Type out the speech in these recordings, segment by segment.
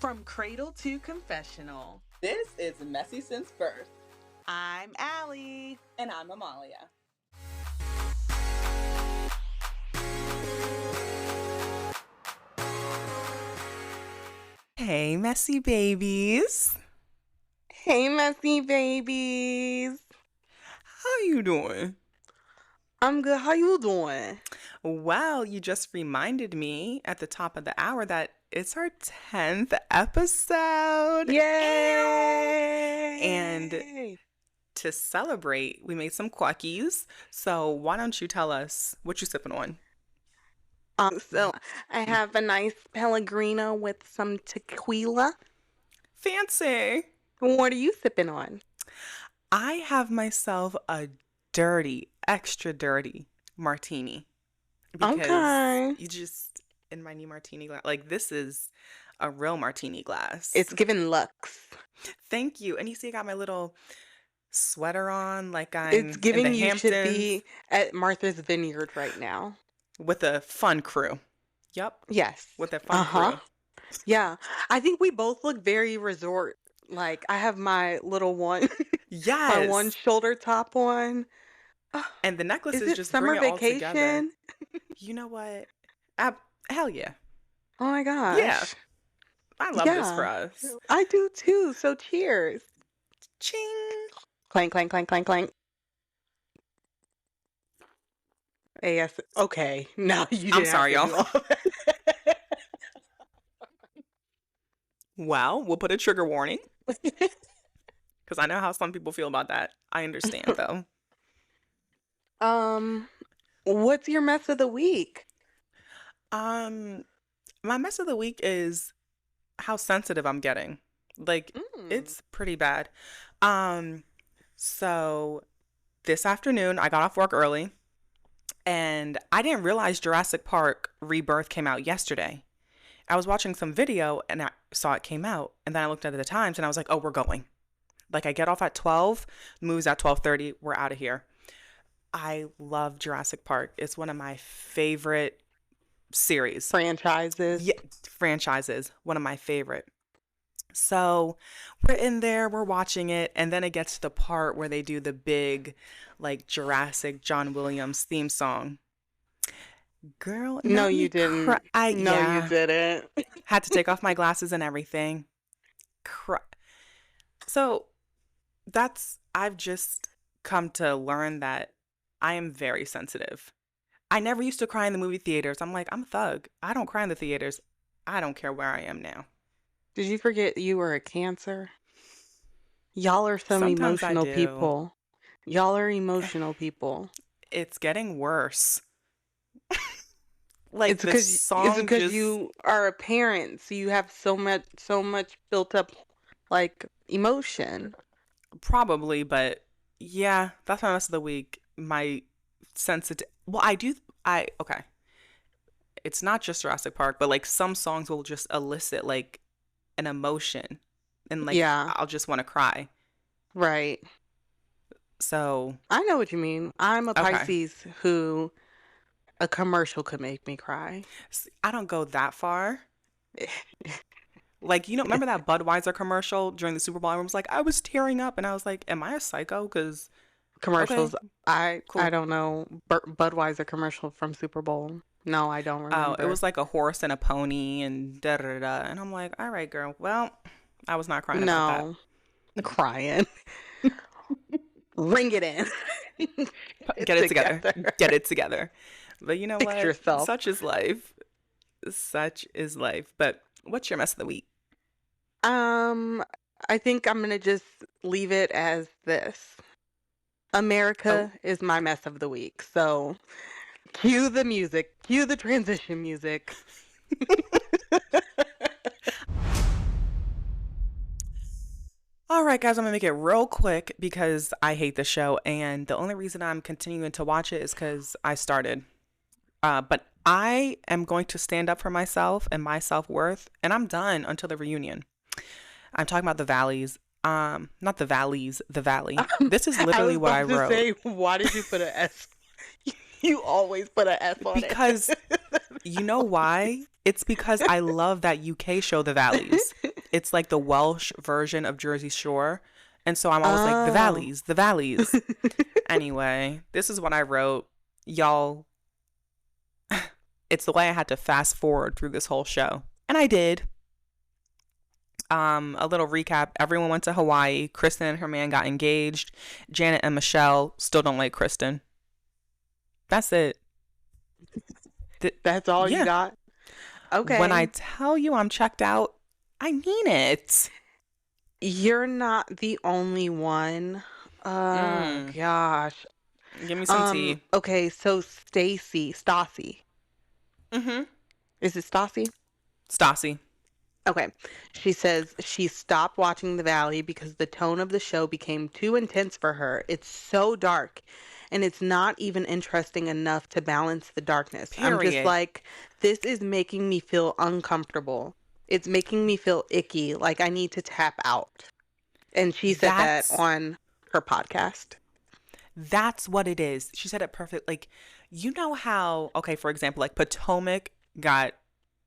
From cradle to confessional. This is Messy Since Birth. I'm Allie. And I'm Amalia. Hey, messy babies. Hey, messy babies. How you doing? I'm good. How you doing? Well, you just reminded me at the top of the hour that it's our 10th episode. Yay! And to celebrate, we made some quackies. So why don't you tell us what you sipping on? So I have a nice Pellegrino with some tequila. Fancy. What are you sipping on? I have myself a dirty, extra dirty martini. Because you just, in my new martini glass, like this is a real martini glass. It's giving Lux. Thank you. And you see I got my little sweater on like I'm It's giving in the you Hamptons. should be at Martha's Vineyard right now. With a fun crew. Yep. Yes. With a fun crew. Yeah. I think we both look very resort. Like I have my little one. Yes. My one shoulder top on. And the necklace Is is it just summer bring it all together. vacation? You know what? Hell yeah. Oh my gosh. Yeah. I love this for us. I do too. So cheers. Ching. Clank, clank, clank, clank, clank. Yes. Okay. No, you didn't. I'm sorry, have to y'all. do all that. Well, we'll put a trigger warning. Because I know how some people feel about that. I understand, though. What's your mess of the week? My mess of the week is how sensitive I'm getting. Like, it's pretty bad. So this afternoon, I got off work early. And I didn't realize Jurassic Park Rebirth came out yesterday. I was watching some video and I saw it came out. And then I looked at the times and I was like, oh, we're going. Like I get off at 12, moves at 12:30. We're out of here. I love Jurassic Park. It's one of my favorite series. Franchises. Yeah, franchises. One of my favorite. So we're in there, we're watching it, and then it gets to the part where they do the big, like, Jurassic John Williams theme song. Girl, No, you didn't. You didn't. Had to take off my glasses and everything. So I've just come to learn that I am very sensitive. I never used to cry in the movie theaters. I'm like, I'm a thug. I don't cry in the theaters. I don't care where I am now. Did you forget you were a Cancer? Y'all are some Sometimes emotional I do. people. Y'all are emotional people. It's getting worse. Like It's the because song just, you are a parent, so you have so much built up like emotion. probably, but yeah, that's my mess of the week. My sensitive. Well, okay. It's not just Jurassic Park, but like some songs will just elicit like an emotion, and like Yeah. I'll just want to cry. Right. So I know what you mean. I'm a Okay. Pisces who a commercial could make me cry. I don't go that far. Like, remember that Budweiser commercial during the Super Bowl? Everyone was like, I was tearing up, and I was like, am I a psycho? Because Commercials. Okay, cool. I don't know. Budweiser commercial from Super Bowl. No, I don't remember. it was like a horse and a pony and da da da. And I'm like, all right, girl. Well, I was not crying about no crying. Ring it in. that. Get it together. Get it together. But you know Fix what? yourself. Such is life. Such is life. But what's your mess of the week? I think I'm gonna just leave it as this. America is my mess of the week. So cue the music. Cue the transition music. All right, guys, I'm going to make it real quick because I hate the show. And the only reason I'm continuing to watch it is because I started. But I am going to stand up for myself and my self-worth. And I'm done until the reunion. I'm talking about the Valleys. Not the Valleys, the Valley. This is literally what I wrote. Say, why did you put an S? You always put an S on Because it. you know why? It's because I love that UK show, The Valleys. It's like the Welsh version of Jersey Shore. And so I'm always like, the Oh. valleys, the valleys. Anyway, this is what I wrote. Y'all, it's the way I had to fast forward through this whole show. And I did. A little recap. Everyone went to Hawaii. Kristen and her man got engaged. Janet and Michelle still don't like Kristen. That's it. That's all you Yeah. got? Okay. When I tell you I'm checked out, I mean it. You're not the only one. Gosh. Give me some tea. Okay, so Stassi. Mm-hmm. Is it Stassi? Stassi. Okay. She says she stopped watching The Valley because the tone of the show became too intense for her. It's so dark, and it's not even interesting enough to balance the darkness. I'm just Period. like, this is making me feel uncomfortable. It's making me feel icky, like I need to tap out. And she said that That's on her podcast. that's what it is. She said it perfect. Like, you know how, okay, for example, like Potomac got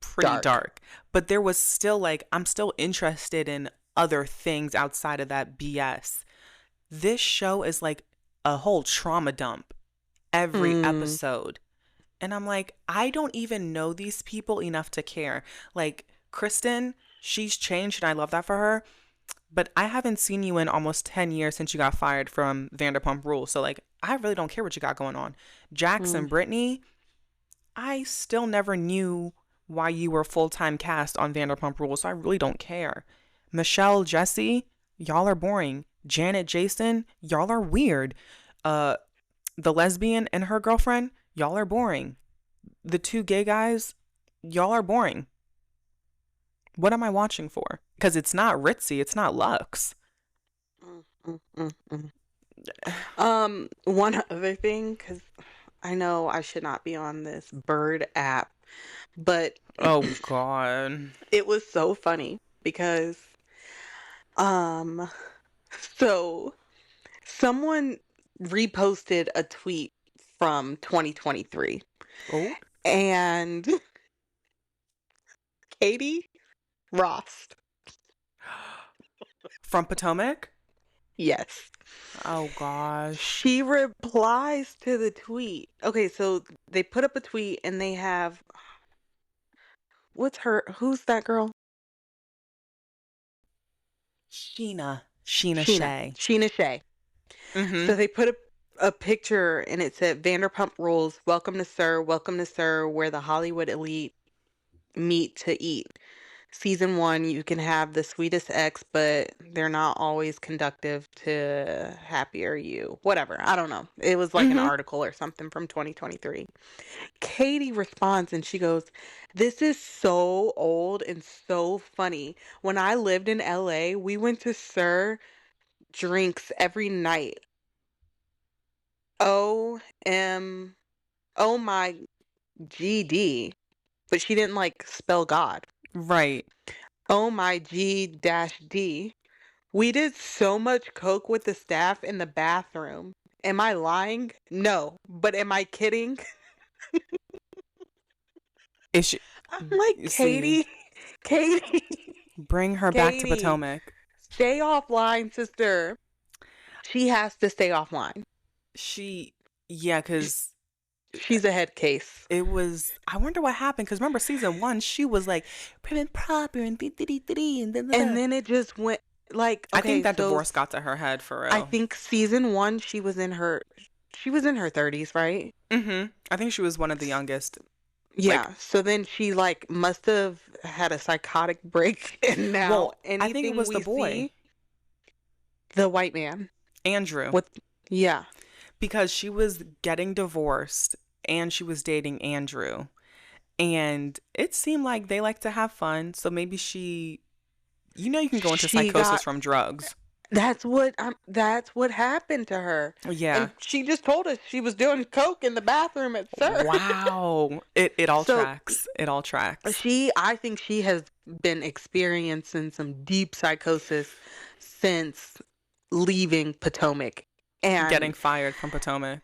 pretty dark, but there was still like, I'm still interested in other things outside of that BS. This show is like a whole trauma dump every episode. And I'm like, I don't even know these people enough to care. Like, Kristen, she's changed and I love that for her. But I haven't seen you in almost 10 years since you got fired from Vanderpump Rules. So, like, I really don't care what you got going on. Jackson, Brittany, I still never knew why you were full-time cast on Vanderpump Rules. So I really don't care. Michelle, Jesse, y'all are boring. Janet, Jason, y'all are weird. The lesbian and her girlfriend, y'all are boring. The two gay guys, y'all are boring. What am I watching for? Because it's not ritzy. It's not Lux. One other thing, because I know I should not be on this Bird app, but Oh, God. it was so funny because, so someone reposted a tweet from 2023, Oh. and Katie Ross, From Potomac? yes, Oh, gosh. she replies to the tweet. Okay, so they put up a tweet and they have, who's that girl? Sheena Sheena. Shea. Sheena Shea. Mm-hmm. So they put a picture and it said Vanderpump Rules, welcome to Sir, where the Hollywood elite meet to eat. Season 1, you can have the sweetest ex, but they're not always conductive to happier you. Whatever. I don't know. It was like an article or something from 2023. Katie responds and she goes, "This is so old and so funny. When I lived in LA, we went to Sir drinks every night. Oh my GD." But she didn't like spell God. Right. Oh my G-D. We did so much coke with the staff in the bathroom. Am I lying? No. But am I kidding? Is she, I'm like, you see, Katie, bring her back to Katie, Potomac. stay offline, sister. She has to stay offline. Yeah, because She's a head case. it was, I wonder what happened. Because remember, season 1, she was like, prim and proper and dee-dee-dee-dee-dee, and da-da-da. And then it just went, like, okay, I think that so divorce got to her head for real. I think season 1, she was in her 30s, right? Mm-hmm. I think she was one of the youngest. Yeah. So then she like must have had a psychotic break, and now Well, anything I think it was we the boy. see, the white man. Andrew. What? Yeah. Because she was getting divorced and she was dating Andrew. And it seemed like they like to have fun. So maybe you can go into She psychosis got- from drugs. That's what happened to her. Yeah. And she just told us she was doing coke in the bathroom at Sir. Wow. It all So- tracks. It all tracks. I think she has been experiencing some deep psychosis since leaving Potomac and Getting fired from Potomac.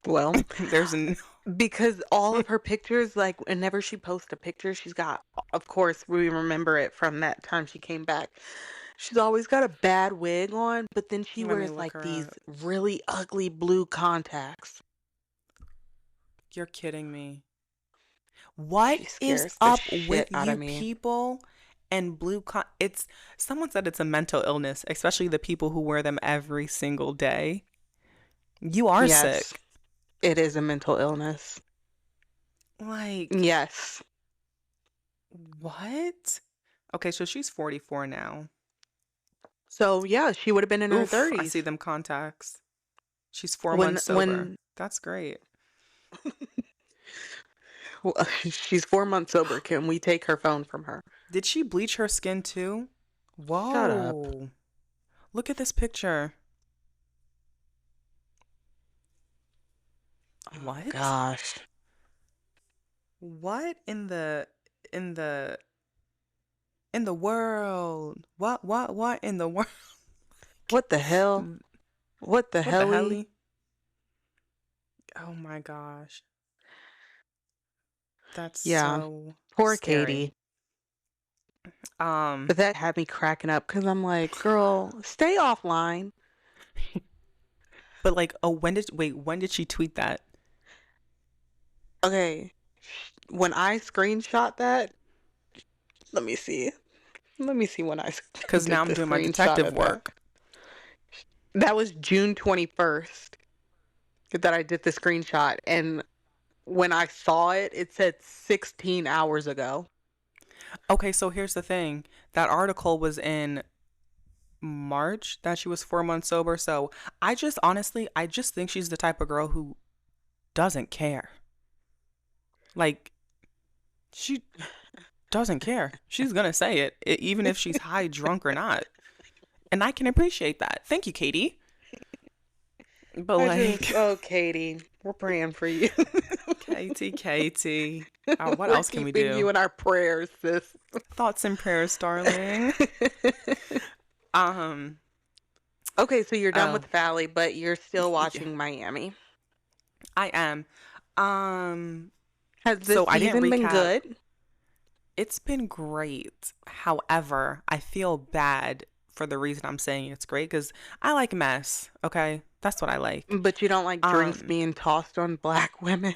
well, There's Because all of her pictures, like whenever she posts a picture, she's got, of course, we remember it from that time she came back. She's always got a bad wig on, but then she Let me wears look like her these up. really ugly blue contacts. You're kidding me. What She is scares the up shit with out of you me. people and it's someone said it's a mental illness, especially the people who wear them every single day. You are Yes, sick. it is a mental illness. Like, Yes. what? Okay, so she's 44 now. So yeah, she would have been in her Oof, I see 30s. them contacts. She's 4 months sober. When That's great. well, she's 4 months sober, can we take her phone from her? Did she bleach her skin too? Shut up. Whoa. Look at this picture. Oh What? gosh. What in the in the world? What in the world? What the hell? What the What the helly? helly? Oh my gosh. That's Yeah, so poor scary. Katie. Um, But that had me cracking up because I'm like, girl, stay offline. but like, oh, when did she tweet that? Okay, when I screenshot that, let me see. Let me see when I Because now did I'm the doing my screenshot detective of that. work. That was June 21st that I did the screenshot. And when I saw it, it said 16 hours ago. Okay, so here's the thing. That article was in March that she was 4 months sober. So I just think she's the type of girl who doesn't care. Like, she doesn't care. She's gonna say it, even if she's high, drunk, or not. And I can appreciate that. Thank you, Katie. But like, Oh, Katie, we're praying for you. Katie. What We're else can we keeping you do? in our prayers, sis. Thoughts and prayers, darling. Um, Okay, so you're done oh, with Valley, but you're still yeah, watching Miami. I am. Um, Has this so I didn't season been recap. good? It's been great. However, I feel bad for the reason I'm saying it's great because I like mess. Okay, that's what I like. But you don't like drinks Um, being tossed on black women?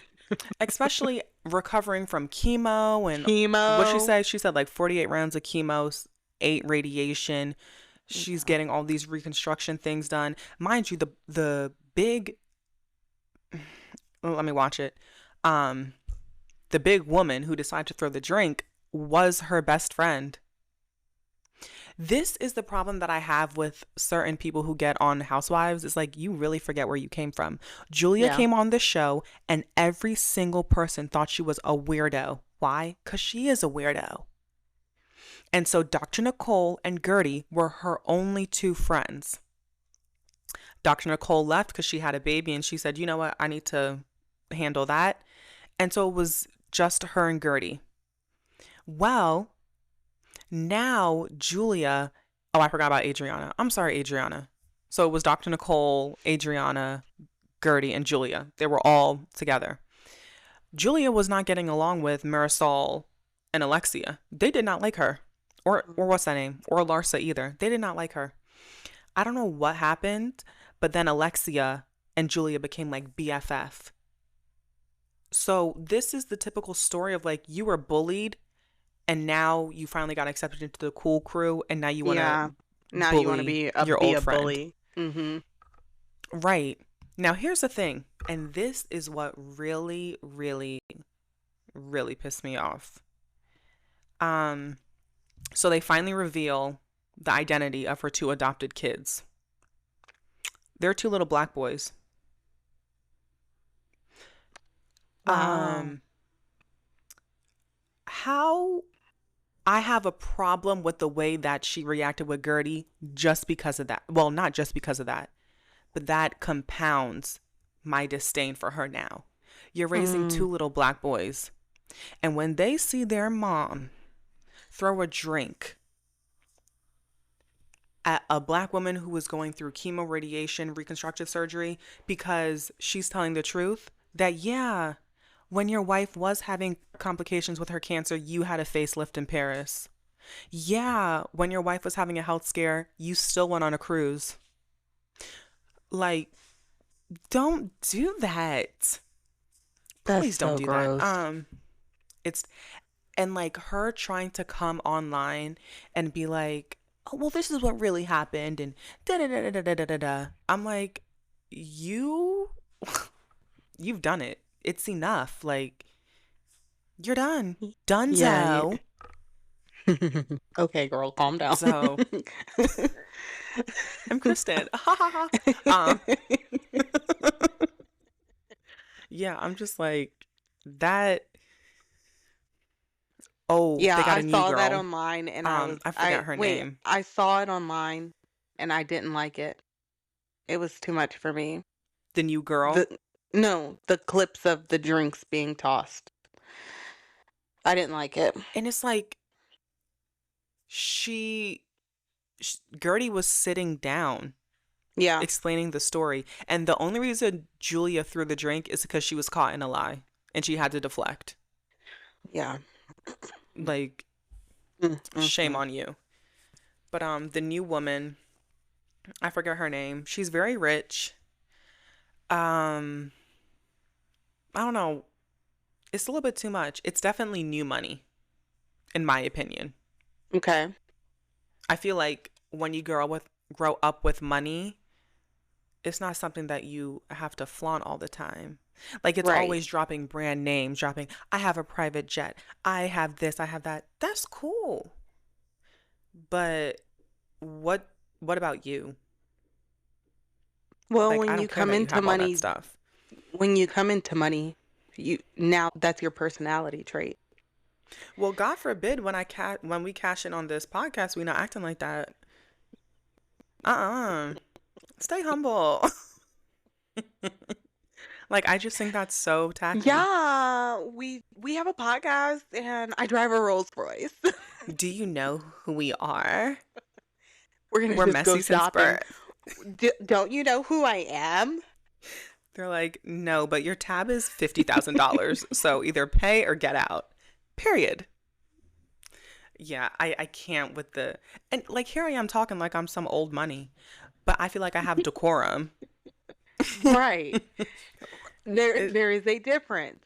especially recovering from chemo and what she Chemo? said. She said like 48 rounds of chemo, 8 radiation. She's Yeah. getting all these reconstruction things done. Mind you, the big let me watch it. Um, the big woman who decided to throw the drink was her best friend. This is the problem that I have with certain people who get on Housewives. It's like you really forget where you came from. Julia Yeah. came on the show and every single person thought she was a weirdo. Why? Because she is a weirdo. And so Dr. Nicole and Gertie were her only two friends. Dr. Nicole left because she had a baby and she said, you know what? I need to handle that. And so it was just her and Gertie. Well, now Julia, oh, I forgot about Adriana. I'm sorry, Adriana. So it was Dr. Nicole, Adriana, Gertie, and Julia. They were all together. Julia was not getting along with Marisol and Alexia. They did not like her. Or what's that name? Or Larsa either. They did not like her. I don't know what happened, but then Alexia and Julia became like BFF. So this is the typical story of like you were bullied and now you finally got accepted into the cool crew and now you want to Yeah. Now you want to bully be your be old a friend. bully. Mm-hmm. Right. Now here's the thing, and this is what really, really, really pissed me off. Um, so they finally reveal the identity of her two adopted kids. They're two little black boys. Wow. Um, how I have a problem with the way that she reacted with Gertie just because of that. Well, not just because of that, but that compounds my disdain for her now. You're raising Mm. two little black boys, and when they see their mom throw a drink at a black woman who was going through chemo, radiation, reconstructive surgery because she's telling the truth, that, yeah, When your wife was having complications with her cancer, you had a facelift in Paris. Yeah, when your wife was having a health scare, you still went on a cruise. Like, don't do that. That's Please don't so do that. gross. It's and like her trying to come online and be like, "Oh, well, this is what really happened," and da da da da da da da da. I'm like, you, you've done it. It's enough. Like, you're done. Yeah. You... Dunzo. Okay, girl, calm down. So I'm Kristen. Ha ha ha. Um, yeah, I'm just like that. Oh, Yeah, they got I a new saw that girl. online and I forget her wait, name. I saw it online and I didn't like it. It was too much for me. The new girl. The No, the clips of the drinks being tossed. I didn't like it. And it's like Gertie was sitting down Yeah. explaining the story, and the only reason Julia threw the drink is because she was caught in a lie and she had to deflect. Yeah. Like, shame Mm. on you. But the new woman, I forget her name. She's very rich. Um, I don't know. It's a little bit too much. It's definitely new money, in my opinion. Okay. I feel like when you grow up with money, it's not something that you have to flaunt all the time. Like it's Right. always dropping brand names, dropping, I have a private jet. I have this, I have that. That's cool. But what about you? Well, Like I don't care that you have all that stuff. when you come into money, you now that's your personality trait. Well, God forbid when we cash in on this podcast, we not acting like that. Uh-uh. Stay humble. Like I just think that's so tacky. Yeah, we have a podcast and I drive a Rolls Royce. Do you know who we are? We're gonna We're just go messy since shopping. birth. Don't you know who I am? They're like, no, but your tab is $50,000. So either pay or get out. Period. Yeah, I can't with and like here I am talking like I'm some old money, but I feel like I have decorum. Right. It, There is a difference.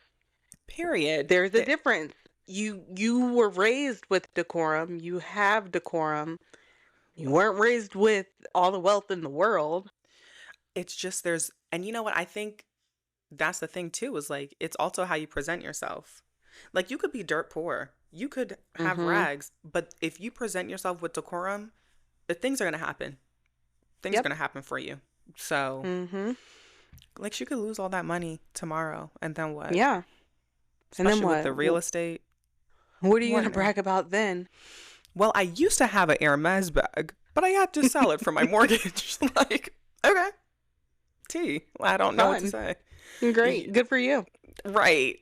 period. There's a difference. You were raised with decorum. You have decorum. You weren't raised with all the wealth in the world. It's just and you know what? I think that's the thing too, is like, it's also how you present yourself. Like you could be dirt poor. You could have Mm-hmm. rags, but if you present yourself with decorum, the things are going to happen. Things are Yep. going to happen for you. So, Mm-hmm. like, she could lose all that money tomorrow. And then what? Yeah. And then Especially with what? the real estate. What are you What? gonna brag about then? Well, I used to have an Hermes bag, but I had to sell it for my mortgage. Like, okay. I don't know what to Fun. say. Great. Good for you. Right.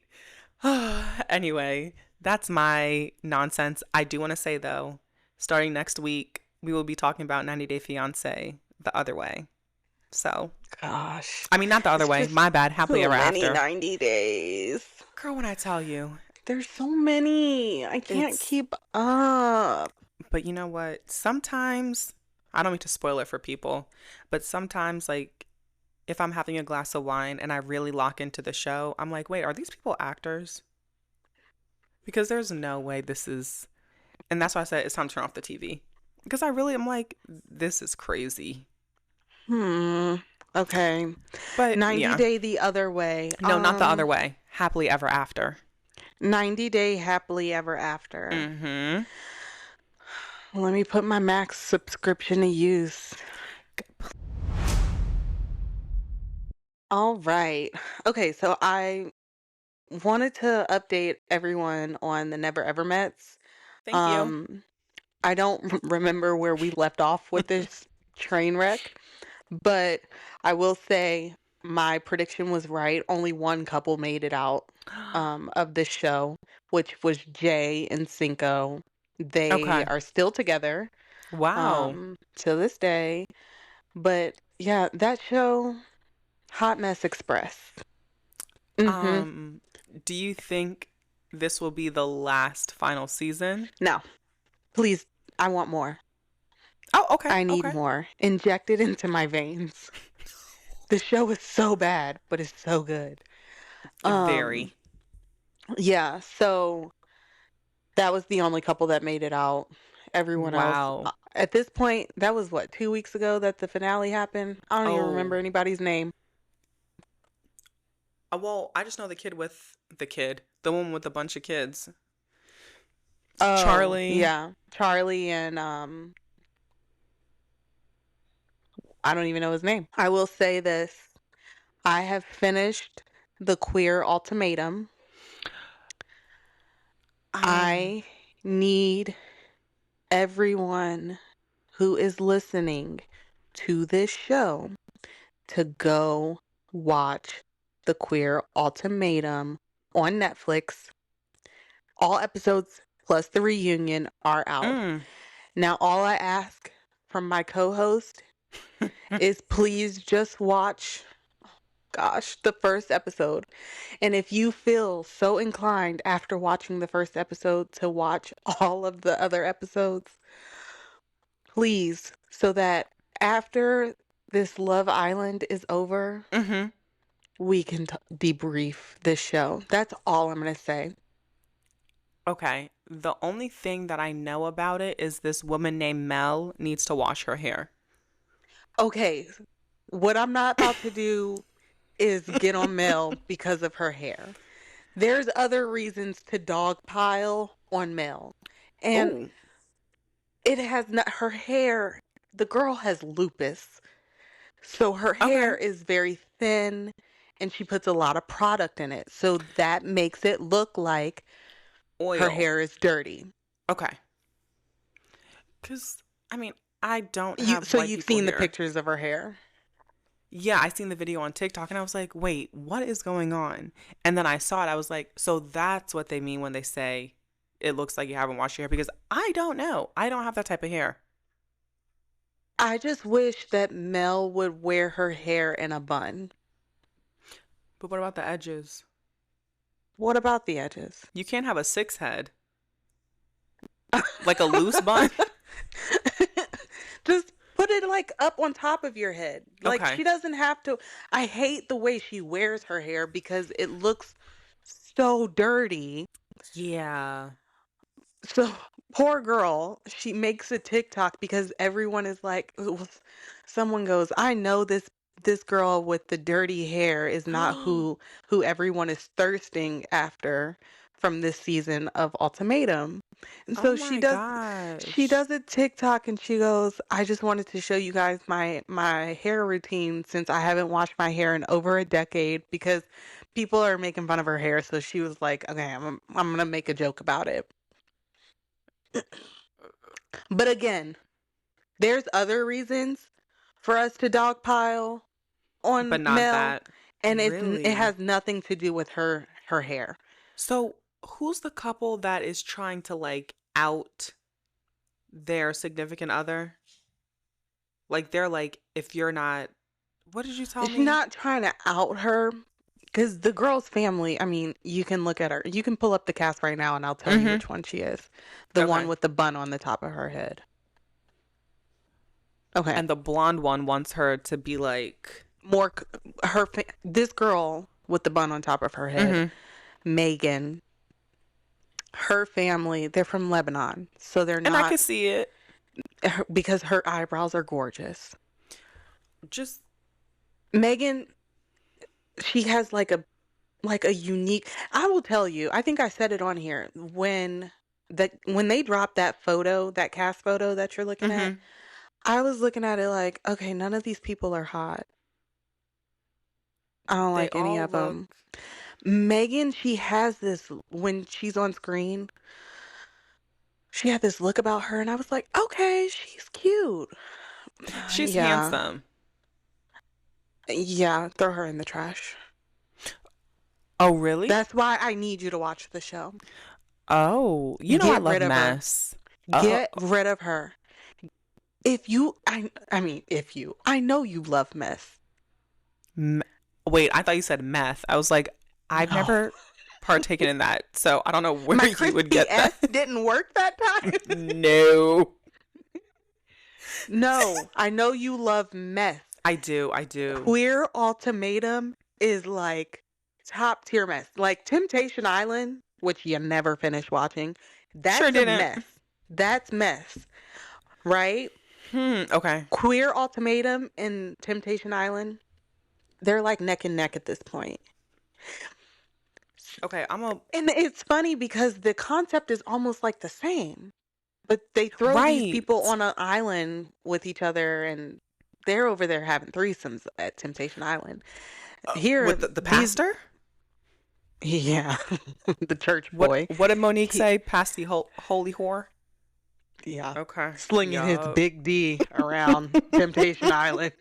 Anyway, that's my nonsense. I do want to say, though, starting next week, we will be talking about 90 Day Fiancé the other way. So, Gosh. I mean, not the other It's way. just My bad. Happily so ever many after. 90 days. Girl, when I tell you, There's so many. I can't it's, keep up. but you know what? Sometimes, I don't mean to spoil it for people, but sometimes, like, if I'm having a glass of wine and I really lock into the show, I'm like, wait, are these people actors? Because there's no way this is, and that's why I said it's time to turn off the TV. Because I really am like, this is crazy. Okay. But 90 yeah, Day the other way. no, not the other way. Happily ever after. 90 Day Happily Ever After. Mm-hmm. Let me put my Max subscription to use. All right. Okay, so I wanted to update everyone on the Never Ever Mets. Thank you. I don't remember where we left off with this train wreck, but I will say my prediction was right. Only one couple made it out of this show, which was Jay and Cinco. They Okay. are still together Wow. to this day. But yeah, that show, Hot Mess Express. Mm-hmm. Um, Do you think this will be the last final season? No, please, I want more. Oh, okay, I need okay. more. Inject it into my veins. The show is so bad, but it's so good. Um, Very. yeah, so that was the only couple that made it out. Everyone else, Wow. at this point, that was what, 2 weeks ago that the finale happened? I don't even remember Oh. anybody's name. Well, I just know the one with a bunch of kids. Oh, Charlie. yeah. Charlie and I don't even know his name. I will say this. I have finished the Queer Ultimatum. Um, I need everyone who is listening to this show to go watch The Queer Ultimatum on Netflix. All episodes plus the reunion are out. mm. Now, all I ask from my co host is please just watch, gosh, the first episode. And if you feel so inclined after watching the first episode to watch all of the other episodes, please, so that after this Love Island is over, Mm-hmm. we can debrief this show. That's all I'm going to say. Okay. The only thing that I know about it is this woman named Mel needs to wash her hair. Okay, what I'm not about to do is get on Mel because of her hair. There's other reasons to dogpile on Mel. And Oh, it has not, her hair, the girl has lupus. So her okay. hair is very thin and she puts a lot of product in it. So that makes it look like her Oil. hair is dirty. Okay. Because, I mean, I don't You have so white you've people seen the here. pictures of her hair. Yeah, I seen the video on TikTok and I was like, wait, what is going on? And then I saw it. I was like, so that's what they mean when they say it looks like you haven't washed your hair because I don't know. I don't have that type of hair. I just wish that Mel would wear her hair in a bun. But what about the edges? What about the edges? You can't have a six head, like a loose bun. Just put it like up on top of your head. Like Okay. she doesn't have to. I hate the way she wears her hair because it looks so dirty. Yeah. So poor girl, she makes a TikTok because everyone is like, someone goes, I know this girl with the dirty hair is not who everyone is thirsting after from this season of Ultimatum. And Oh so my she gosh. does a TikTok and she goes, I just wanted to show you guys my hair routine since I haven't washed my hair in over a decade because people are making fun of her hair. So she was like, okay, I'm gonna make a joke about it. But again, there's other reasons for us to dogpile But on not Mel, that. and it Really? has nothing to do with her hair. So, who's the couple that is trying to like out their significant other? Like they're like, if you're not, what did you tell She's me? not trying to out her because the girl's family. I mean, you can look at her. You can pull up the cast right now, and I'll tell you Mm-hmm. which one she is. The one Okay. with the bun on the top of her head. Okay, And the blonde one wants her to be like, more this girl with the bun on top of her head, mm-hmm. Megan. Her family, they're from Lebanon, so they're And I not could see it. because her eyebrows are gorgeous. Just, Megan, she has like a unique. I will tell you. I think I said it on here when they dropped that photo, that cast photo that you're looking at. mm-hmm. I was looking at it like, okay, none of these people are hot. I don't They like any all of look, them. Megan, she has this when she's on screen. She had this look about her, and I was like, okay, she's cute. she's Yeah. handsome. Yeah, throw her in the trash. Oh, really? That's why I need you to watch the show. Oh, you know I Get love rid of her. mess. Get rid of her. I know you love mess. M- Wait, I thought you said meth. I was like, I've No. never. partaken in that, so I don't know where My you would crispy get that. S didn't work that time. No. No, I know you love mess. I do. I do. Queer Ultimatum is like top tier mess. Like Temptation Island, which you never finish watching, Sure that's a didn't. mess. That's mess, right? Okay. Queer Ultimatum and Temptation Island, they're like neck and neck at this point. Okay. And it's funny because the concept is almost like the same, but they throw these Right. people on an island with each other and they're over there having threesomes at Temptation Island. Here, With the these, pastor? yeah, the church What boy. what did Monique He, say? Past the holy whore? yeah, Okay. slinging his Yup. big D around Temptation Island.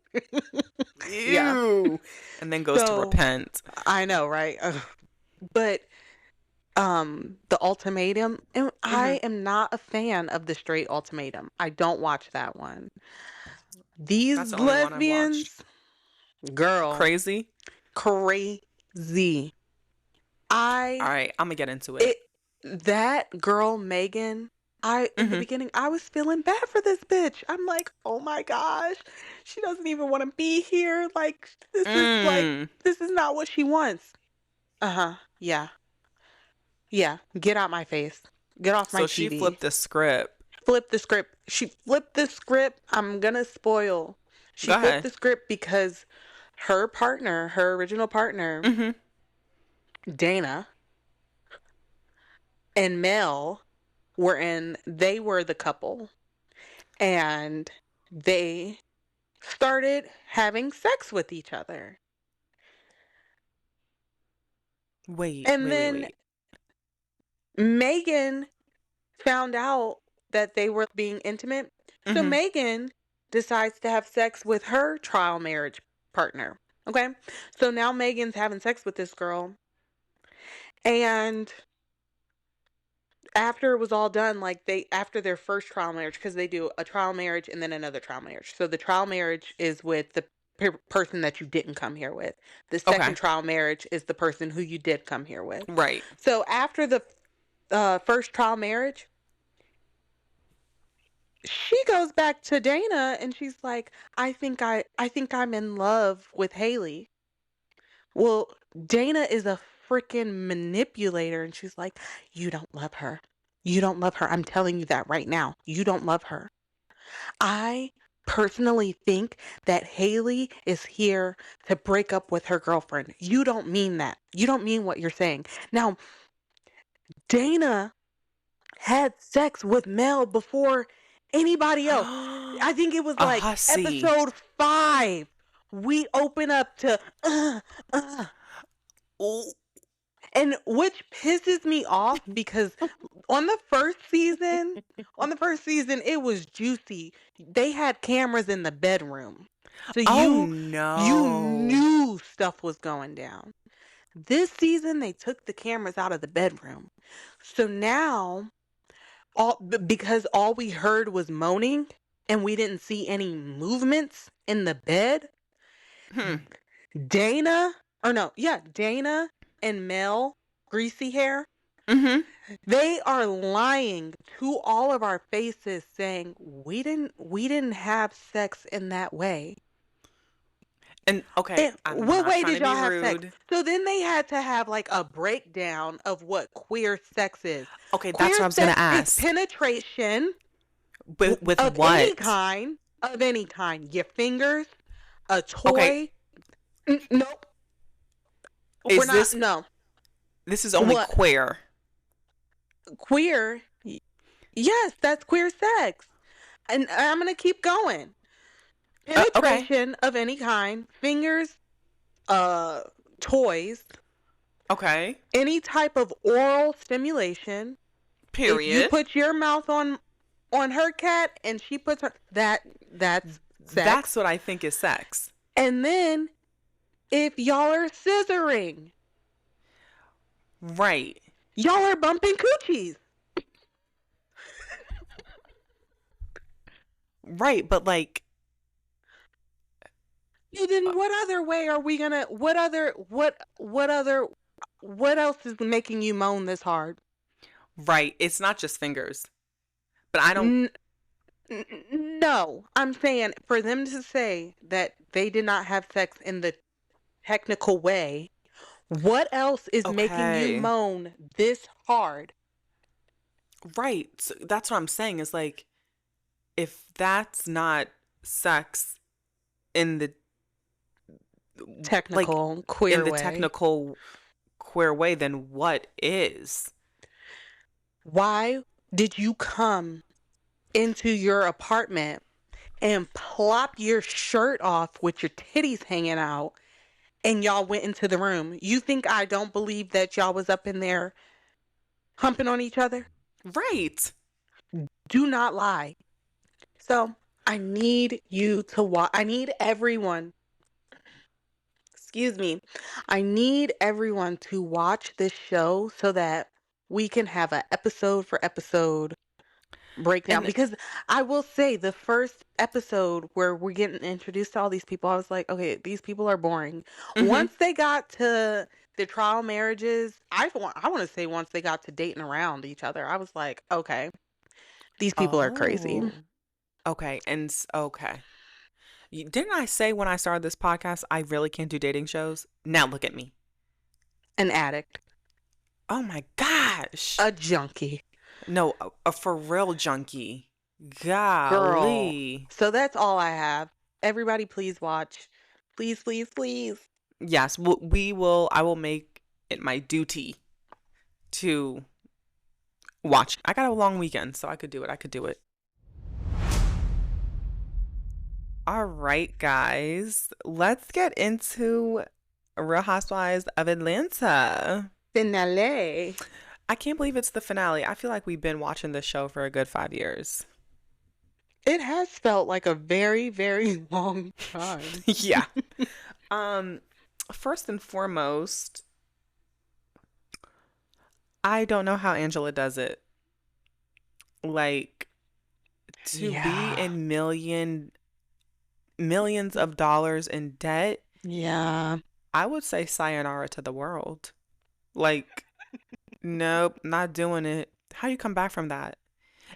Yeah. Ew. And then goes to So repent. I know, right? Ugh. But the ultimatum, and Hmm. I am not a fan of the straight ultimatum. I don't watch that one. That's These the only one I've watched. lesbians, girl, Crazy. crazy. All I right. I'm gonna get into it. it that girl Megan, I in the Hmm. beginning I was feeling bad for this bitch. I'm like, "Oh my gosh. She doesn't even want to be here. Like Mm. this is not what she wants." Uh-huh. Yeah. Yeah. Get out my face. Get off my So she TV. flipped the script. Flip the script. She flipped the script. I'm gonna spoil. She Go flipped ahead. the script because her partner, her original partner, Hmm. Dana, and Mel they were the couple. And they started having sex with each other. Wait. And Wait. Wait. then Wait. Megan found out that they were being intimate. So Hmm. Megan decides to have sex with her trial marriage partner. Okay. So now Megan's having sex with this girl. And after it was all done, like after their first trial marriage, because they do a trial marriage and then another trial marriage. So the trial marriage is with the person that you didn't come here with. The second Okay. trial marriage is the person who you did come here with. Right. So after the first trial marriage, she goes back to Dana and she's like, I think I'm in love with Haley. Well, Dana is a freaking manipulator and she's like, you don't love her. You don't love her. I'm telling you that right now. You don't love her. I personally think that Haley is here to break up with her girlfriend. You don't mean that. You don't mean what you're saying. Now, Dana had sex with Mel before anybody else. I think it was A like hussy. episode 5. We open up to uh. Ooh. And which pisses me off because on the first season, it was juicy. They had cameras in the bedroom. So Oh you no. knew stuff was going down. This season they took the cameras out of the bedroom. So now because all we heard was moaning and we didn't see any movements in the bed, Hmm. Dana and Mel, greasy hair, Hmm. they are lying to all of our faces saying we didn't have sex in that way. And okay, And I'm what not way trying did to be y'all have sex? rude. So then they had to have like a breakdown of what queer sex is. Okay, that's Queer what I was gonna sex is ask. penetration With of what? any kind. Your fingers, a Okay, toy. Nope. We're is not. this No. this is only What? queer? Queer? Yes, that's queer sex. And I'm going to keep going. Okay. Penetration of any kind, fingers, uh, toys, Okay. any type of oral stimulation. If you Period. put your mouth on her cat and she puts that's sex. That's what I think is sex. And then if y'all are scissoring, Right. y'all are bumping coochies. Right, but like Then what other way are we gonna? What other? what else is making you moan this hard? Right. It's not just fingers. But I don't. N- no, I'm saying for them to say that they did not have sex in the technical way, what else is making you Okay. moan this hard? Right. So that's what I'm saying is like, if that's not sex in the, like, Technical, in queer the way. technical queer way, then what is? Why did you come into your apartment and plop your shirt off with your titties hanging out and y'all went into the room? You think I don't believe that y'all was up in there humping on each other? Right. Do not lie. So I need you to watch. I need everyone, excuse me, I need everyone to watch this show so that we can have an episode for episode breakdown. And Because I will say, the first episode where we're getting introduced to all these people, I was like, okay, these people are boring. mhm. Once they got to the trial marriages, I want to say once they got to dating around each other, I was like, okay, these people are crazy Oh. Okay. Okay. Didn't I say when I started this podcast I really can't do dating shows? Now look at me. an addict, Oh my gosh. a junkie. No, a for real junkie. Girl. Golly. So that's all I have. Everybody, please watch. Please, please, please. Yes, we will. I will make it my duty to watch. I got a long weekend, so I could do it. I could do it. All right, guys. Let's get into Real Housewives of Atlanta. Finale. I can't believe it's the finale. I feel like we've been watching this show for a good 5 years. It has felt like a very, very long time. Yeah. First and foremost, I don't know how Angela does it. Like, to Yeah. be in millions of dollars in debt, Yeah. I would say sayonara to the world. Like, nope, not doing it. How do you come back from that?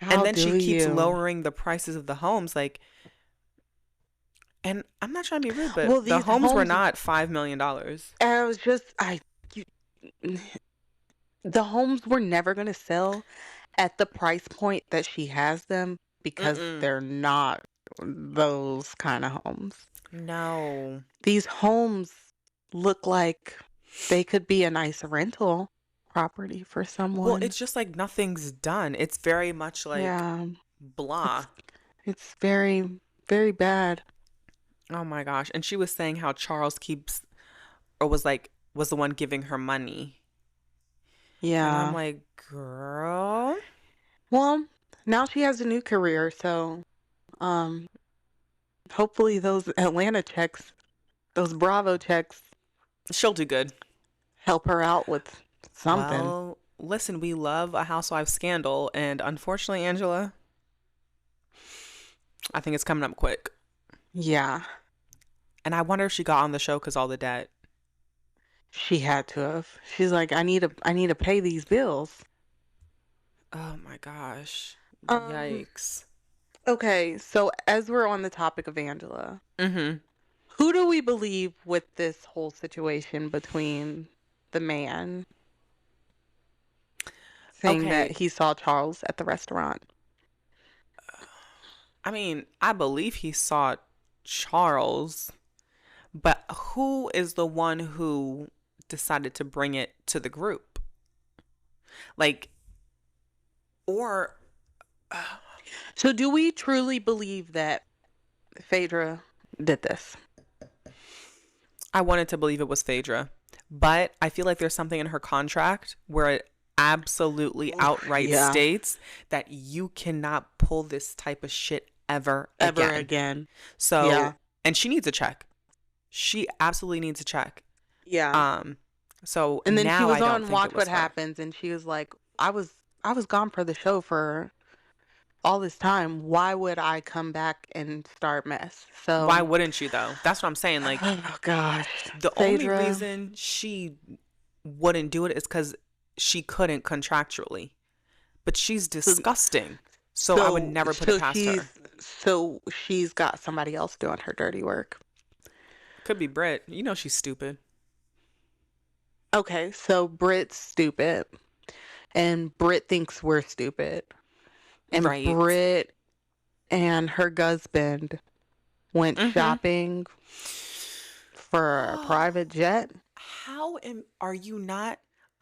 How And then do she keeps you? lowering the prices of the homes, like, and I'm not trying to be rude, but Well, the these homes were homes, not $5 million. I was just, you, the homes were never going to sell at the price point that she has them because Mm-mm. they're not those kind of homes. No. These homes look like they could be a nice rental property for Well, someone. it's just like nothing's done. It's very much like Yeah, blah. it's very, very bad. Oh my gosh. And she was saying how Charles keeps, or was the one giving her money. And I'm Yeah. like, girl, Well, now she has a new career, so um hopefully those Atlanta checks, those Bravo checks she'll do good. help her out with something. Well, listen, we love a housewife scandal. And unfortunately, Angela, I think it's coming up quick. Yeah, And I wonder if she got on the show because all the debt. she had to have. She's like, I need to pay these bills. Oh my gosh. Um, Yikes. Okay, so as we're on the topic of Angela, Mm-hmm. who do we believe with this whole situation between the man saying that Okay. he saw Charles at the restaurant? I mean, I believe he saw Charles, but who is the one who decided to bring it to the group? Like, or So do we truly believe that Phaedra did this? I wanted to believe it was Phaedra, but I feel like there's something in her contract where it absolutely outright Yeah. states that you cannot pull this type of shit ever Ever again. again. So, Yeah. and she needs a check. She absolutely needs a check. Yeah. So And then now she was I don't on think Watch it was What her. Happens, and she was like, I was gone for the show for all this time. Why would I come back and start mess? So Why wouldn't you though? That's what I'm saying. Like, oh gosh. the only Phaedra. reason she wouldn't do it is because she couldn't contractually. But she's So, disgusting. So I would so, never put it so past she's her. so she's got somebody else doing her dirty work. Could be Brit. You know she's stupid. Okay, so Brit's stupid, and Brit thinks we're stupid, and Right. Brit and her husband went Mm-hmm. shopping for a private jet.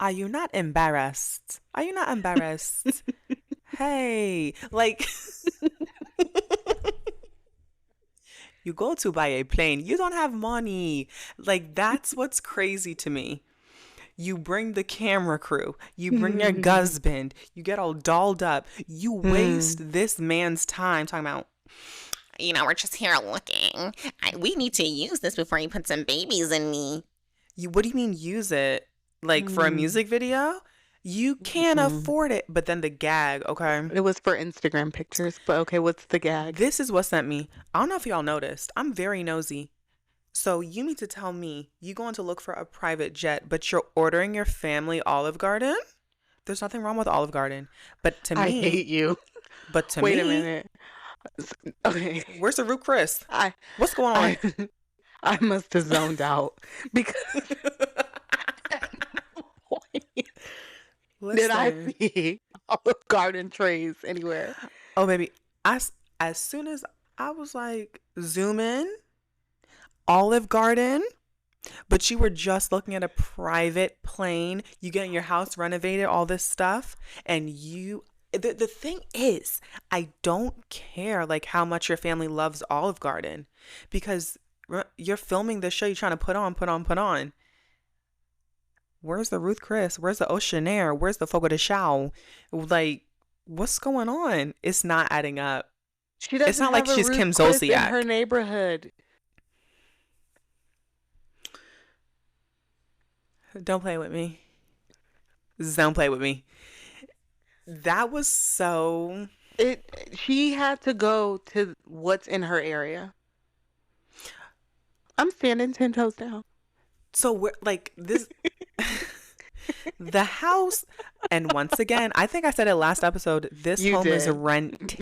Are you not embarrassed? Are you not embarrassed? Hey, like you go to buy a plane, you don't have money. Like that's what's crazy to me. You bring the camera crew, you bring your husband, you get all dolled up, you Hmm. waste this man's time talking about, We're just here looking. We need to use this before you put some babies in me. you what do you mean use it? Like for a Hmm. music video? You can't Mm-mm. afford it. But then the gag, okay? It was for Instagram pictures, but okay, what's the gag? This is what sent me. I don't know if y'all noticed. I'm very nosy. So you mean to tell me you going to look for a private jet, but you're ordering your family Olive Garden? There's nothing wrong with Olive Garden. But to I me, hate you. but to Wait a me, minute. Okay. where's the root Chris? I What's going on? I I must have zoned out because at no point did I Listen. see Olive Garden trays anywhere. Oh, baby. As soon as I was like, zoom in, Olive Garden, but you were just looking at a private plane, you getting your house renovated, all this stuff, and the thing is, I don't care like how much your family loves Olive Garden because you're filming the show you're trying to put on. Where's the Ruth Chris? Where's the Oceanair? Where's the Fogo de Chao? Like, what's going on? It's not adding up. She It's doesn't not like have a she's Kim Ruth Chris in Zolciak. her neighborhood. Don't play with me. Don't play with me. That was so. She had to go to what's in her area. I'm standing 10 toes down. So we're like this. The house, and once again, I think I said it last episode. This You home is did. rented.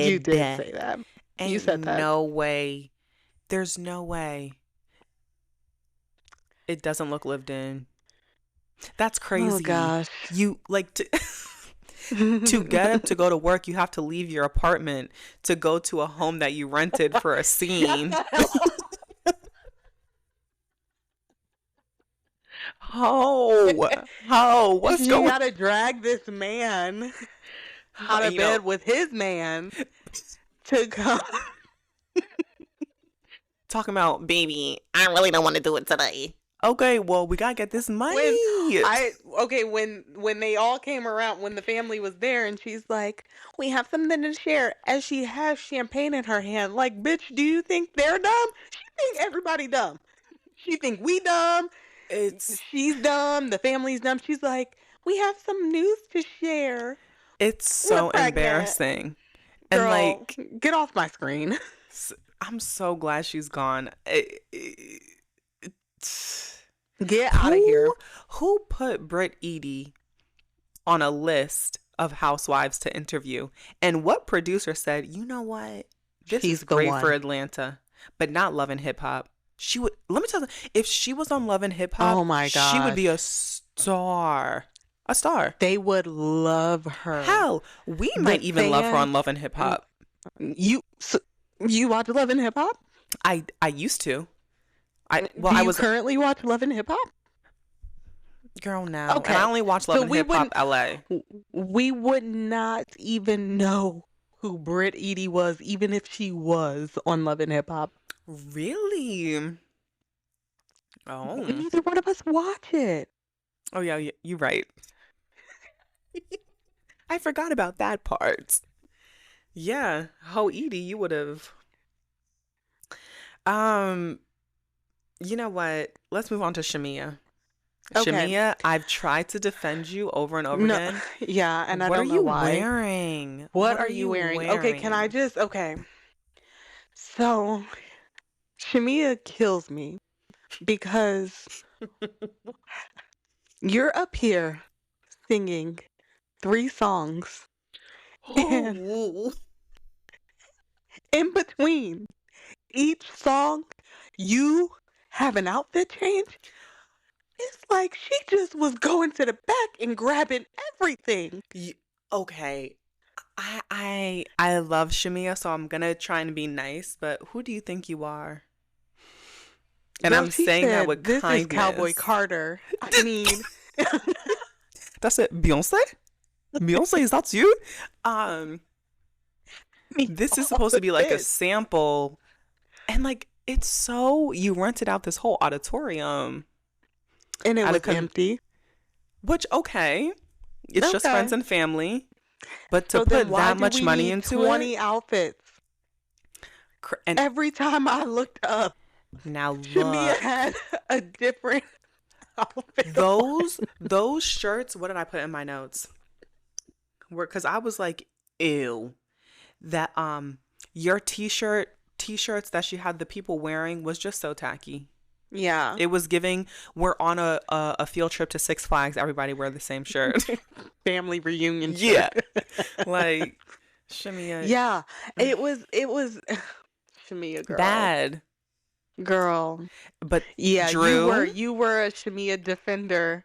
You did say that. You Ain't said that. no way. There's no way. It doesn't look lived in. That's Oh crazy. gosh. You like to. To get up to go to work, you have to leave your apartment to go to a home that you rented for a Shut scene. the hell Oh, oh, up. what's She going gotta drag this man out of you know, bed with his man to come. talking about, Baby, I really don't want to do it today. okay, well, we gotta get this When money. when they all came around, when the family was there, and she's like, "We have something to share," as she has champagne in her hand. Like, bitch, do you think they're dumb? She think everybody dumb. She think we dumb. It's She's dumb. The family's dumb. She's like, "We have some news to share. it's We're so pregnant." embarrassing. And Girl, like, get off my screen. I'm so glad she's gone. Get out of here. Who put Britt Eady on a list of housewives to interview? And what producer said, you know what? This She's is the great for one. Atlanta, but not Love and Hip Hop. She would, let me tell you, if she was on Love and Hip Oh Hop, my she would be a gosh. star. A star. They would love her. Hell, we The might even love her fans, on Love and Hip Hop. so, you watch Love and Hip Hop? I used to. Well, Do I you was currently watch Love and Hip Hop? girl now, and I Okay. only watch Love So and Hip Hop LA. we would not even know who Britt Eady was, even if she was on Love and Hip Hop. Really? Oh. Neither one of us watch it. Oh yeah, you're right. I forgot about that part. Yeah, Ho Edie, you would have. Um, you know what? Let's move on to Shamia. Okay. Shamia, I've tried to defend you over and over No, again. yeah, and I What are don't know you why. wearing? What are you wearing? Okay, can I just, okay. So, Shamia kills me because You're up here singing 3 songs, and Oh, in between each song, you have an outfit change. It's like she just was going to the back and grabbing everything. okay. I love Shamia, so I'm gonna try and be nice. But who do you think you are? And Girl, I'm she saying that said, with "This is Cowboy kindness. Carter." I mean, That's it, Beyonce. Beyonce, is that you? Um, this is all supposed to the be like a bits. sample, and like it's so you rented out this whole auditorium And it at a was empty. which okay, it's just Okay. friends and family, but to So then put why that do much we money need into it, 20 outfits? and Every time I looked up, now Shamia look. had a different outfit on. Those shirts, what did I put in my notes? Were because I was like, ew. That your t-shirts that she had the people wearing was just so tacky. Yeah. It was giving we're on a field trip to Six Flags, everybody wear the same shirt. Family reunion Yeah. shirt. Like Shamia Yeah. It was Shamia girl. bad. Girl. But Yeah, Drew, you were a Shamia defender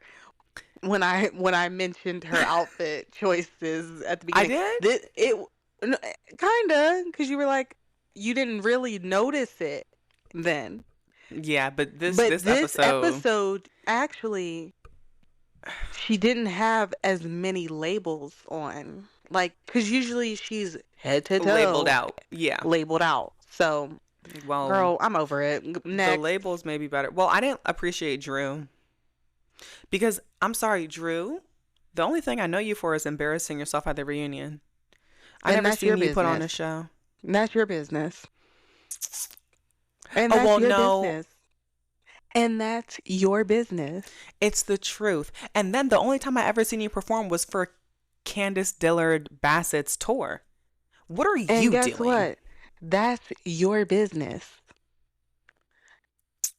when I mentioned her outfit choices at the I beginning. did? Kinda, because you were like, you didn't really notice it then. Yeah, but this But this this episode, episode, actually, she didn't have as many labels on. Like, because usually she's head to labeled toe out. Yeah. labeled out. So, Well, girl, I'm over it. the Next. labels may be better. Well, I didn't appreciate Drew because I'm sorry, Drew. The only thing I know you for is embarrassing yourself at the reunion. I And never that's your seen you put on a business. show. That's your business. And Oh, that's well, your no. business. And that's your business. It's the truth. And then the only time I ever seen you perform was for Candace Dillard Bassett's tour. What are And you guess doing? what? That's your business.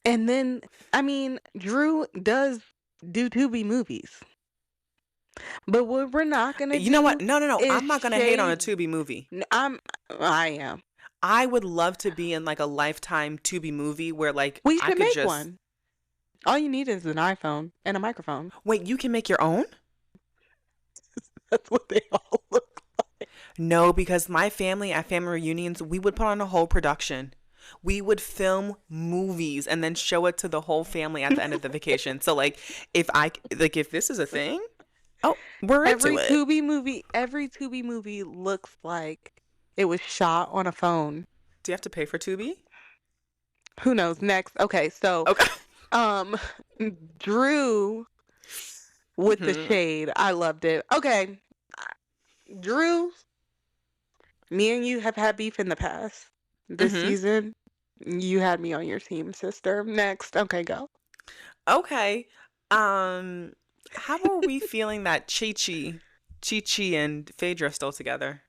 And then, I mean, Drew does do Tubi movies. But what we're not going to do You know what? No. is I'm not going to hate on a shade. Tubi movie. I am. I would love to be in like a Lifetime Tubi movie where like We I should could make just one. All you need is an iPhone and a microphone. wait. You can make your own? That's what they all look like. No, because my family at family reunions, we would put on a whole production. We would film movies and then show it to the whole family at the end of the vacation. So like if this is a thing, oh, we're into it. Every Tubi movie looks like it was shot on a phone. Do you have to pay for Tubi? Who knows? Next. Okay, so Okay. Drew with the Mhm. shade. I loved it. Okay. Drew, me and you have had beef in the past. This Mhm. season, you had me on your team, sister. Next. Okay, go. Okay. How are we feeling that Chi and Phaedra are still together?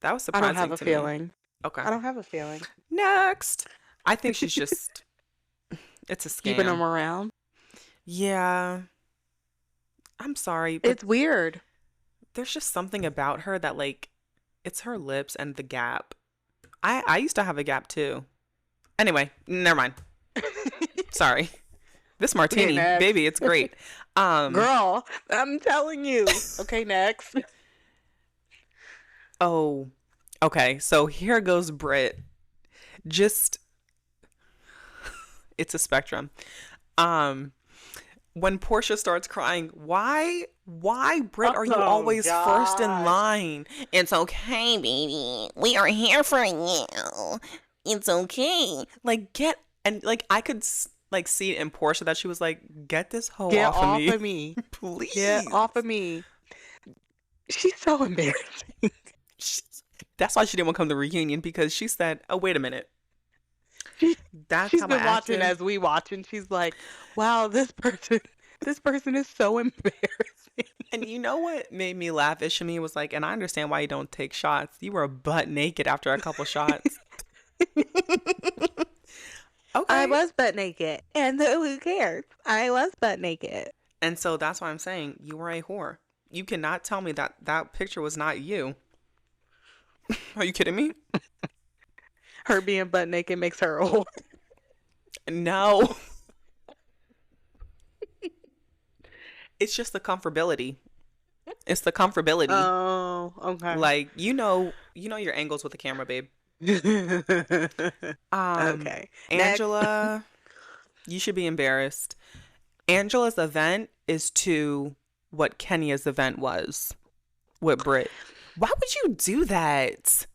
That was I don't surprising have a to me. feeling. Okay. I don't have a feeling. Next. I think she's just it's a Keeping them scam. around. Yeah. I'm sorry, but It's weird. there's just something about her that like it's her lips and the gap. I used to have a gap too. Anyway, never mind. Sorry. This martini, next. baby, it's great. Girl, I'm telling you. Okay, next. Oh, okay. So here goes Brit. Just it's a spectrum. When Portia starts crying, why Brit are you Oh, always first in God. line? It's okay, baby. We are here for you. It's okay. Like I could like see it in Portia that she was like, get this hoe Get off of off me, of me. please. Get off of me. She's so embarrassing. That's why she didn't want to come to the reunion because she said, "Oh, wait a minute." She- That's She's how been I watching acted. as we watch, and she's like, "Wow, this person is so embarrassing." And you know what made me laugh is Shami was like, and I understand why you don't take shots. You were butt naked after a couple shots. I Okay. was butt naked. And who cares? I was butt naked. And so that's why I'm saying you were a whore. You cannot tell me that that picture was not you. Are you kidding me? Her being butt naked makes her a whore. No. It's just the comfortability. It's the comfortability. Oh, okay. Like, you know your angles with the camera, babe. Okay. Next. Angela, you should be embarrassed. Angela's event is to what Kenya's event was with Brit. Why would you do that?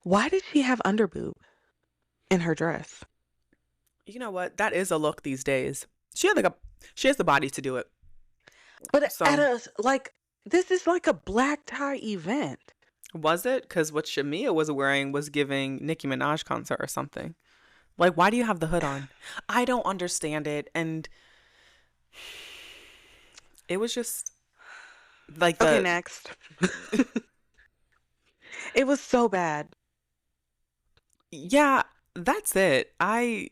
Why did she have underboob in her dress? You know what? That is a look these days. She has the body to do it. But So at this is like a black tie event. was it? Because what Shamia was wearing was giving Nicki Minaj concert or something. Like, why do you have the hood on? I don't understand it. And it was just like Okay, the next. It was so bad. yeah, that's it. I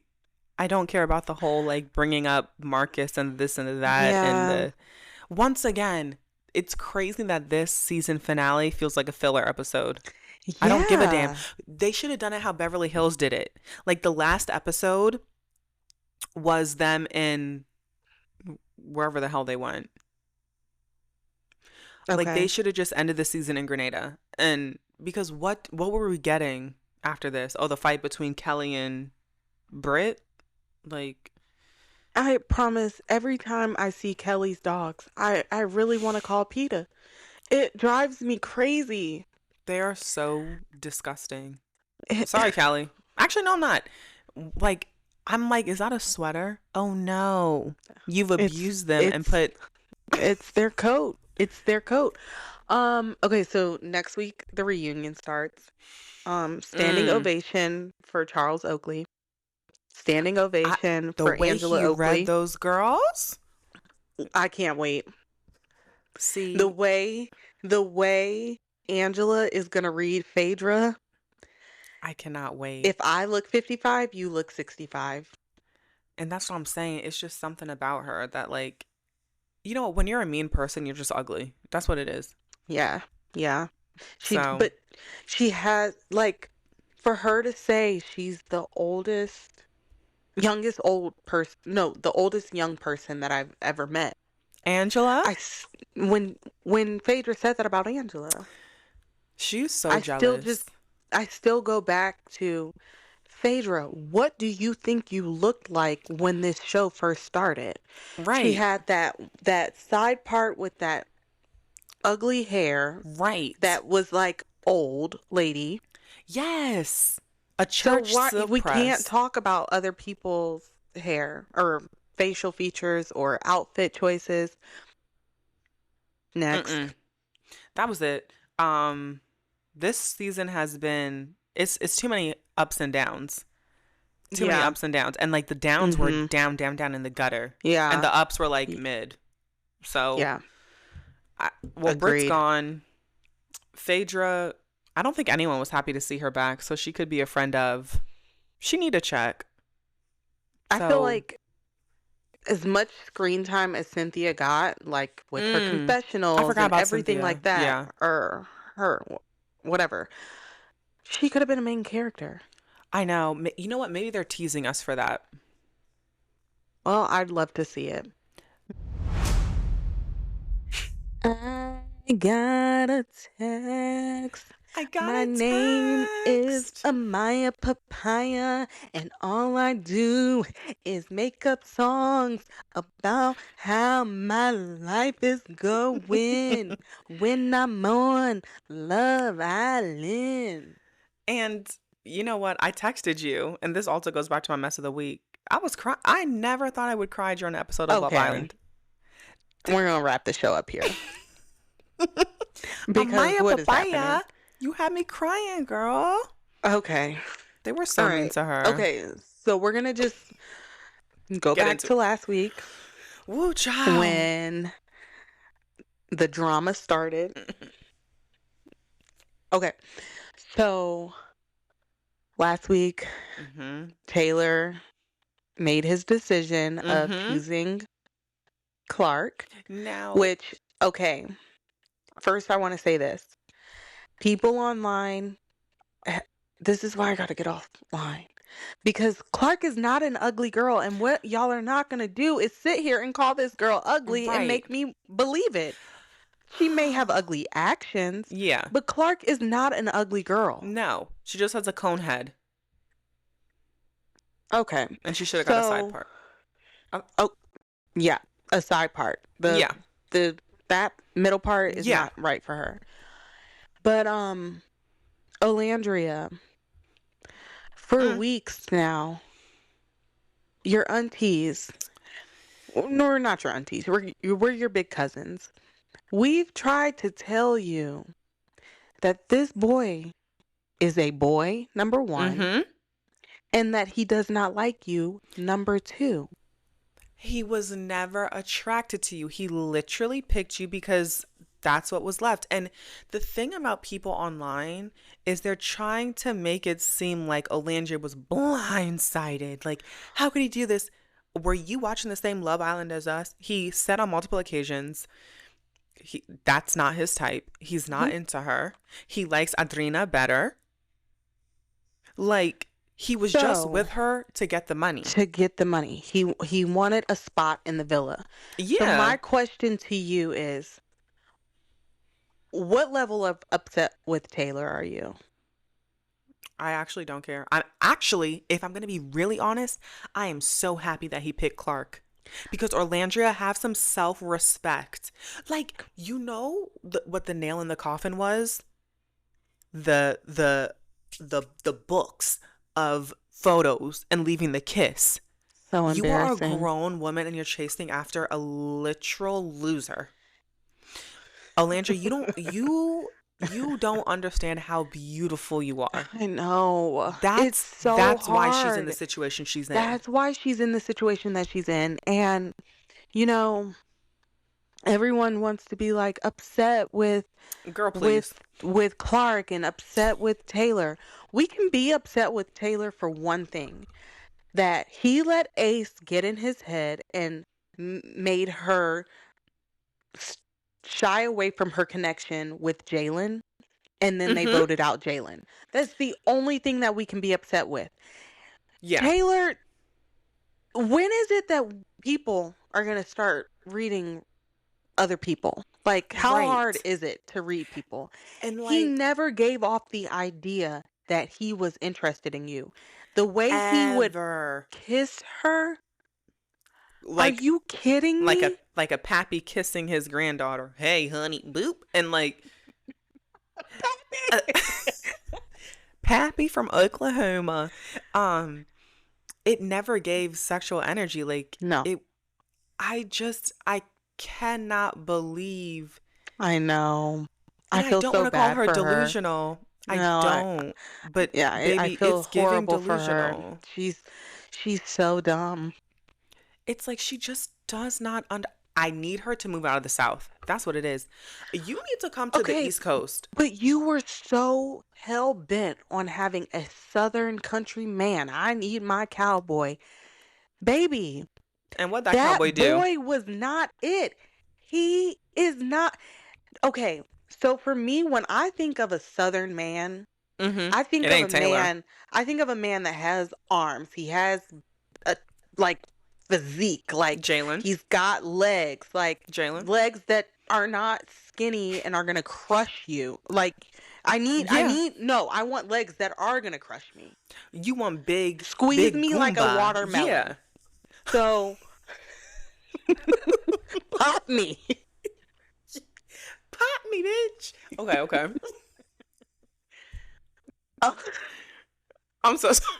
don't care about the whole like bringing up Marcus and this and that and Yeah. the once again, it's crazy that this season finale feels like a filler episode. I don't give a damn. Yeah. They should have done it how Beverly Hills did it. Like the last episode was them in wherever the hell they went. Like they Okay. should have just ended the season in Grenada. And because what were we getting after this? Oh, the fight between Kelly and Britt? Like I promise every time I see Kelly's dogs, I really want to call PETA. It drives me crazy. they are so disgusting. It, Sorry, Kelly. Actually, no, I'm not. Like I'm like, is that a sweater? Oh no. You've it's abused them and it's put it's their coat. It's their coat. Okay, so next week the reunion starts. Standing mm, ovation for Charles Oakley. Standing I, ovation the for way Angela he read Oakley. those girls. I can't wait. The See, way the way Angela is gonna read Phaedra. I cannot wait. If I look 55, you look 65. And that's what I'm saying. It's just something about her that, like, you know, when you're a mean person, you're just ugly. That's what it is. Yeah, yeah. So, But she has, like, for her to say she's the youngest old person, no, the oldest young person that I've ever met. Angela, I, when Phaedra said that about Angela, she's so I still jealous. just, I still go back to Phaedra, what do you think you looked like when this show first started? She Right, had that side part with that ugly hair right. that was like old lady. Yes. A So church why silk we can't press. talk about other people's hair or facial features or outfit choices. Next. Mm-mm. That was it. This season has been it's too many ups and downs. Too many Yeah. ups and downs. And like the downs were Mhm. down, down, down in the gutter. And Yeah. the ups were like Y- mid. So, Yeah. well, Britt's Agreed. gone. Phaedra, I don't think anyone was happy to see her back, so she could be a friend of. She need a check. I feel So, like as much screen time as Cynthia got, like with her I confessionals forgot and about everything Cynthia. like that, Yeah, or her, whatever, she could have been a main character. I know. You know what? Maybe they're teasing us for that. Well, I'd love to see it. I got a text. I got My a name is text. Amaya Papaya, and all I do is make up songs about how my life is going when I'm on Love Island. And you know what? I texted you, and this also goes back to my mess of the week. I was crying. I never thought I would cry during an episode of Love Okay, Island. we're gonna wrap the show up here because Amaya what is Papaya, happening? you had me crying, girl. Okay, They were all so mean right. to her. Okay, so we're gonna just go Get back into to it. last week Woo, child. when the drama started. Okay, so last week, Mm-hmm. Taylor made his decision of Mm-hmm. choosing Clark, Now, which, okay, first I want to say this. People online, eh, this is why I got to get offline. Because Clark is not an ugly girl, and what y'all are not going to do is sit here and call this girl ugly and right. make me believe it. She may have ugly actions, Yeah. but Clark is not an ugly girl. No. She just has a cone head. Okay. And she should have got a side part. Oh, yeah, a side part. Yeah. That middle part is Yeah. not right for her. But Olandria, for weeks now, your aunties, no, not your aunties, we're your big cousins. We've tried to tell you that this boy is a boy, number one, Mm-hmm. and that he does not like you, number two. He was never attracted to you. He literally picked you because that's what was left. And the thing about people online is they're trying to make it seem like Olandria was blindsided. Like, how could he do this? Were you watching the same Love Island as us? He said on multiple occasions, that's not his type. He's not into her. He likes Adrina better. Like, he was just with her to get the money. To get the money. He wanted a spot in the villa. Yeah. So my question to you is, what level of upset with Taylor are you? I actually don't care. I'm actually, if I'm going to be really honest, I am so happy that he picked Clark. Because Orlandria, have some self-respect. Like, you know what the nail in the coffin was? The books of photos and leaving the kiss. So You are a embarrassing. grown woman and you're chasing after a literal loser. Olandria, you don't understand how beautiful you are. I know. That's It's so why she's in the hard. situation she's in. That's why she's in the situation that she's in. And, you know, everyone wants to be like upset with Girl, please. with Clark and upset with Taylor. We can be upset with Taylor for one thing, that he let Ace get in his head and made her shy away from her connection with Jalen, and then they Mhm. voted out Jalen. That's the only thing that we can be upset with. Yeah. Taylor, when is it that people are going to start reading other people? Like, how Right. hard is it to read people? And He like never gave off the idea that he was interested in you. The way he would ever kiss her, like are you kidding me? like a pappy kissing his granddaughter. Hey, honey, boop, and like Pappy from Oklahoma. It never gave sexual energy. Like No. I cannot believe. I know. And I feel don't so want to call bad her for her. delusional. No, I don't. But Yeah, I baby, feel it's giving horrible for her. delusional. She's so dumb. It's like she just does not I need her to move out of the South. That's what it is. You need to come to the Okay, East Coast. but you were so hell bent on having a Southern country man. I need my cowboy. Baby, And what that that cowboy do? boy was not it. He is not. Okay, so for me, when I think of a Southern man, Mm-hmm. I think It of ain't a Taylor. man. I think of a man that has arms. He has a like physique. Like Jalen. he's got legs. Like Jalen. legs that are not skinny and are gonna crush you. Like I want legs that are gonna crush me. You want big Squeeze big me like a Goomba. watermelon. Yeah. So pop me. Pop me, bitch. Okay. Oh, I'm so sorry.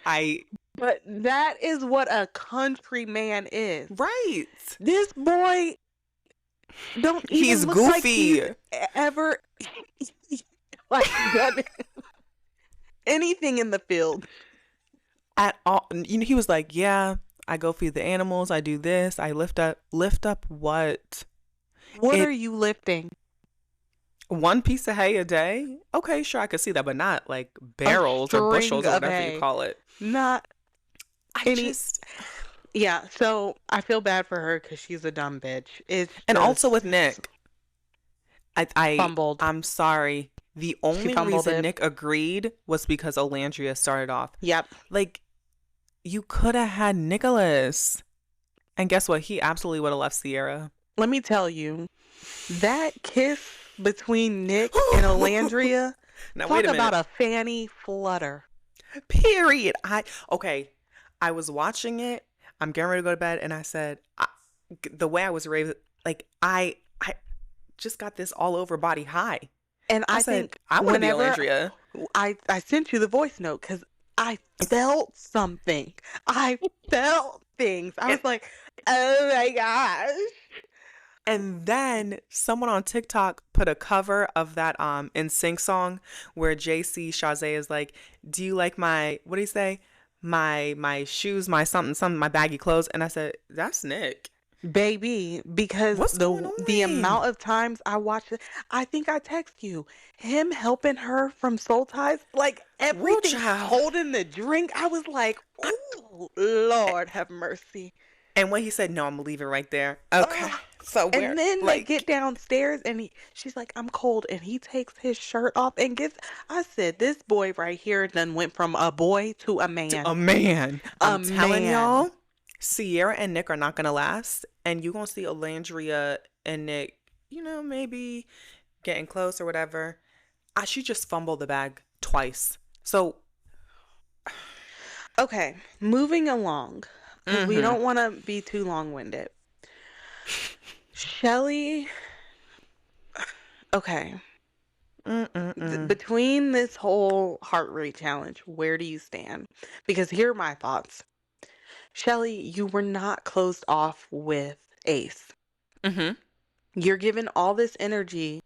I but that is what a country man is. right. This boy don't even He's look like goofy. he's ever like done anything in the field. At all. You know, he was like, yeah, I go feed the animals. I do this. I lift up what? What It- are you lifting? One piece of hay a day? Okay, sure, I could see that, but not like A barrels or string bushels or of whatever you hay. call it. Not I any. just, Yeah, so I feel bad for her because she's a dumb bitch. It's and just also with Nick, I, I, fumbled. I'm sorry. The She only fumbled reason it. Nick agreed was because Olandria started off. Yep. Like, you could have had Nicholas. And guess what? He absolutely would have left Sierra. Let me tell you, that kiss between Nick and Olandria, Now, talk wait a about minute. a fanny flutter. Period. Okay. I was watching it. I'm getting ready to go to bed, and I said, the way I was raised, like I just got this all over body high. And I I said, think I want to be whenever Olandria. I sent you the voice note because I felt something. I felt things. I was like, oh my gosh. And then someone on TikTok put a cover of that NSYNC song where JC Chazé is like, "Do you like my, what do you say? My shoes, my something something, my baggy clothes." And I said, "That's Nick. Baby, because What's going the on?" amount of times I watched it, I think I text you him helping her from Soul Ties, like Woo, everything, child. holding the drink. I was like, "Oh Lord, have mercy." And when he said, "No, I'm gonna leave it right there." Okay. Ugh. So And we're then they get like, downstairs and she's like, "I'm cold," and he takes his shirt off and gets. I said, "This boy right here done went from a boy to a man, a man. a I'm telling man." y'all, Sierra and Nick are not gonna last. And you're gonna see Olandria and Nick, maybe getting close or whatever. She just fumbled the bag twice. So, Okay, moving along because we mm-hmm. don't want to be too long-winded. Shelly, okay. Between this whole heart rate challenge, where do you stand? Because here are my thoughts. Shelly, you were not closed off with Ace. Mm-hmm. You're giving all this energy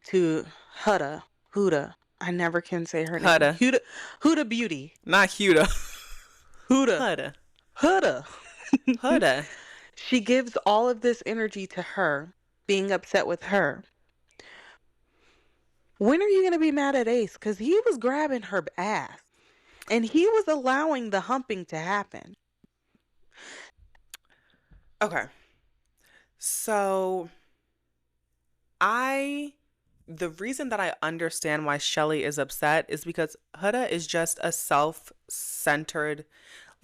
to Huda. I never can say her name. Huda. Huda Beauty. Not Huda. Huda. Huda. Huda. Huda. She gives all of this energy to her, being upset with her. When are you going to be mad at Ace? Because he was grabbing her ass. And he was allowing the humping to happen. Okay. So, the reason that I understand why Shelly is upset is because Huda is just a self-centered,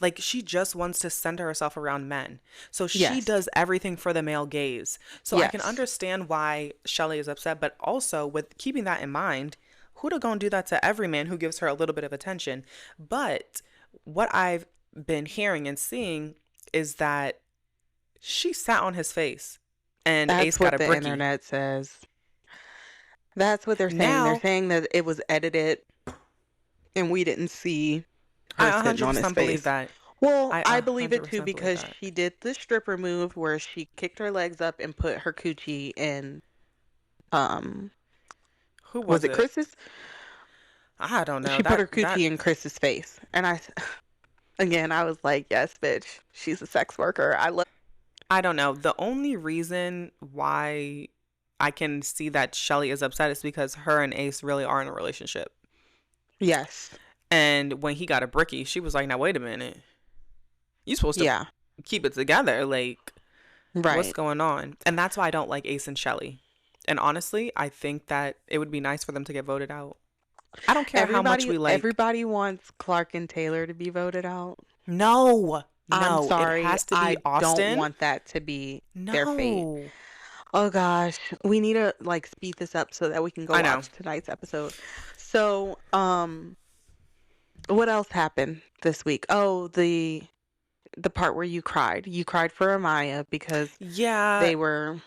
like she just wants to center herself around men. So she Yes. does everything for the male gaze. So I can Yes. understand why Shelly is upset, but also with keeping that in mind, Huda gonna do that to every man who gives her a little bit of attention. But what I've been hearing and seeing is that she sat on his face and Ace That's got what a the bricky. internet says. That's what they're saying. Now, They're saying that it was edited and we didn't see her I sitting on his 100% face. believe that. Well, I I believe it too 100% believe because that. she did the stripper move where she kicked her legs up and put her coochie in Who was was it it? Chris's? I don't know. She put her That coochie in Chris's face. And I was like, yes, bitch. She's a sex worker. I love. I don't know. The only reason why I can see that Shelly is upset is because her and Ace really are in a relationship. Yes. And when he got a bricky, she was like, "Now wait a minute. You supposed to Yeah. keep it together. Like, what's Right. going on?" And that's why I don't like Ace and Shelly. And honestly, I think that it would be nice for them to get voted out. I don't care how much we like. Everybody wants Clark and Taylor to be voted out. No, I'm no, it sorry. has to be I don't Austin. want that to be their fate. No. Oh gosh, we need to like speed this up so that we can go I know. watch tonight's episode. So, what else happened this week? Oh, the part where you cried. You cried for Amaya because Yeah. they were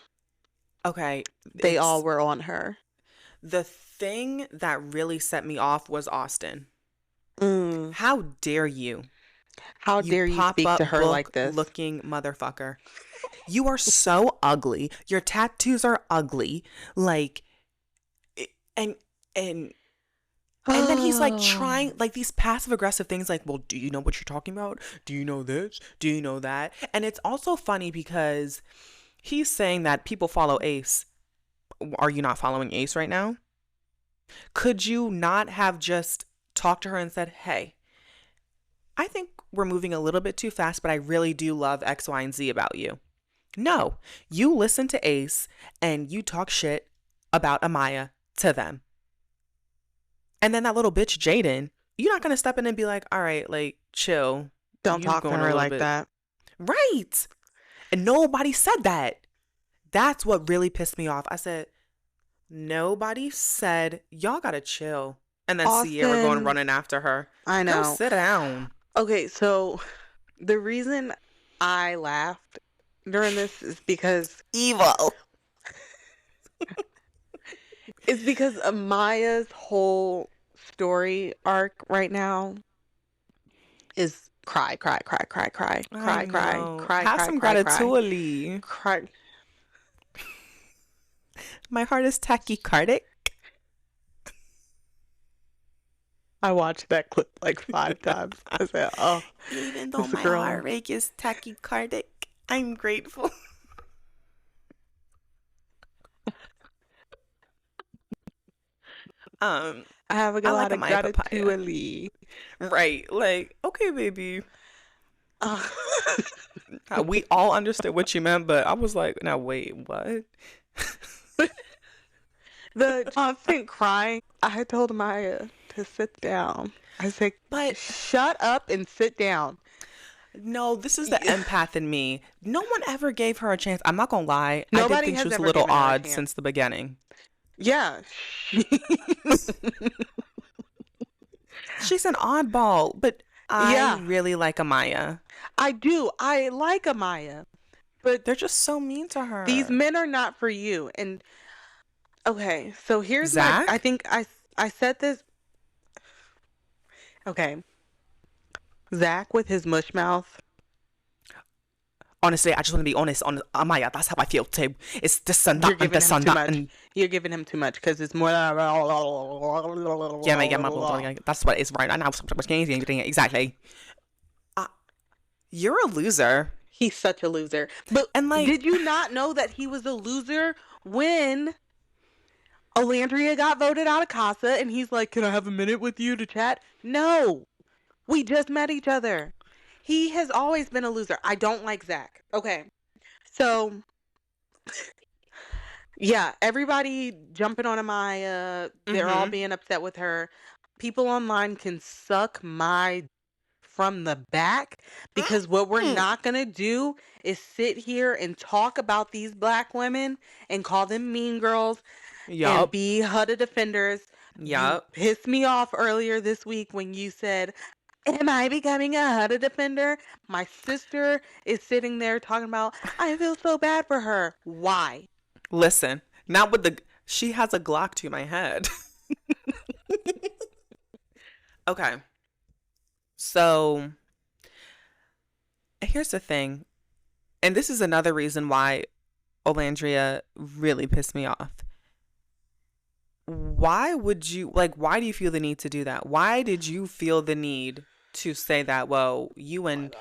Okay. they all were on her. The thing that really set me off was Austin. Mm. How dare you? How dare you speak to her like this? Looking motherfucker. You are so ugly. Your tattoos are ugly. Like, and then he's like trying like these passive aggressive things like, "Well, do you know what you're talking about? Do you know this? Do you know that?" And it's also funny because he's saying that people follow Ace. are you not following Ace right now? Could you not have just talked to her and said, hey, I think we're moving a little bit too fast, but I really do love X, Y, and Z about you. No, you listen to Ace and you talk shit about Amaya to them. And then that little bitch, Jaden, you're not going to step in and be like, all right, like, chill. Don't You talk to going a her little like bit. that. Right. And nobody said that. That's what really pissed me off. I said, nobody said, y'all got to chill. And then Sierra going Austin, running after her. I Go know. sit down. Okay, so the reason I laughed during this is because Evil. Amaya's whole story arc right now is cry, cry, cry, cry, cry, cry, I cry, know. cry, Have cry, some cry, cry, gratitude. cry. My heart is tachycardic. I watched that clip like 5 times. I said, oh, Even though this my girl. heart rate is tachycardic, I'm grateful. I have a I like lot of Amaya Papaya. gratitude. Right. Like, okay, baby. Uh, We all understood what you meant, but I was like, now wait, what? the constant crying. I told Maya to sit down. I said, But shut up and sit down. no, this is the empath in me. No one ever gave her a chance. I'm not gonna lie. I did Nobody think has she was a ever little given her a odd chance. since the beginning. Yeah. She's an oddball, but I Yeah. really like Amaya. I do. I like Amaya. But They're just so mean to her. these men are not for you. And okay, so here's Zach? I think I said this. Okay. Zach with his mush mouth. Honestly, I just want to be honest on Amaya. That's how I feel too. It's this and You're that and giving this him and too that. much. And You're giving him too much because it's more than. yeah, that's what it is right now. Exactly. You're a loser. He's such a loser. But And like, did you not know that he was a loser when Olandria got voted out of Casa and he's like, can I have a minute with you to chat? No. We just met each other. He has always been a loser. I don't like Zach. Okay. So, yeah, everybody jumping on Amaya. They're all being upset with her. People online can suck my from the back because what we're not going to do is sit here and talk about these black women and call them mean girls and yup. be HUDA defenders. Yup. You pissed me off earlier this week when you said, am I becoming a HUDA defender? My sister is sitting there talking about, I feel so bad for her. Why? Listen, not with the. She has a Glock to my head. Okay. So here's the thing. And this is another reason why Olandria really pissed me off. Why would you, like, why do you feel the need to do that? Why did you feel the need to say that, well, you and,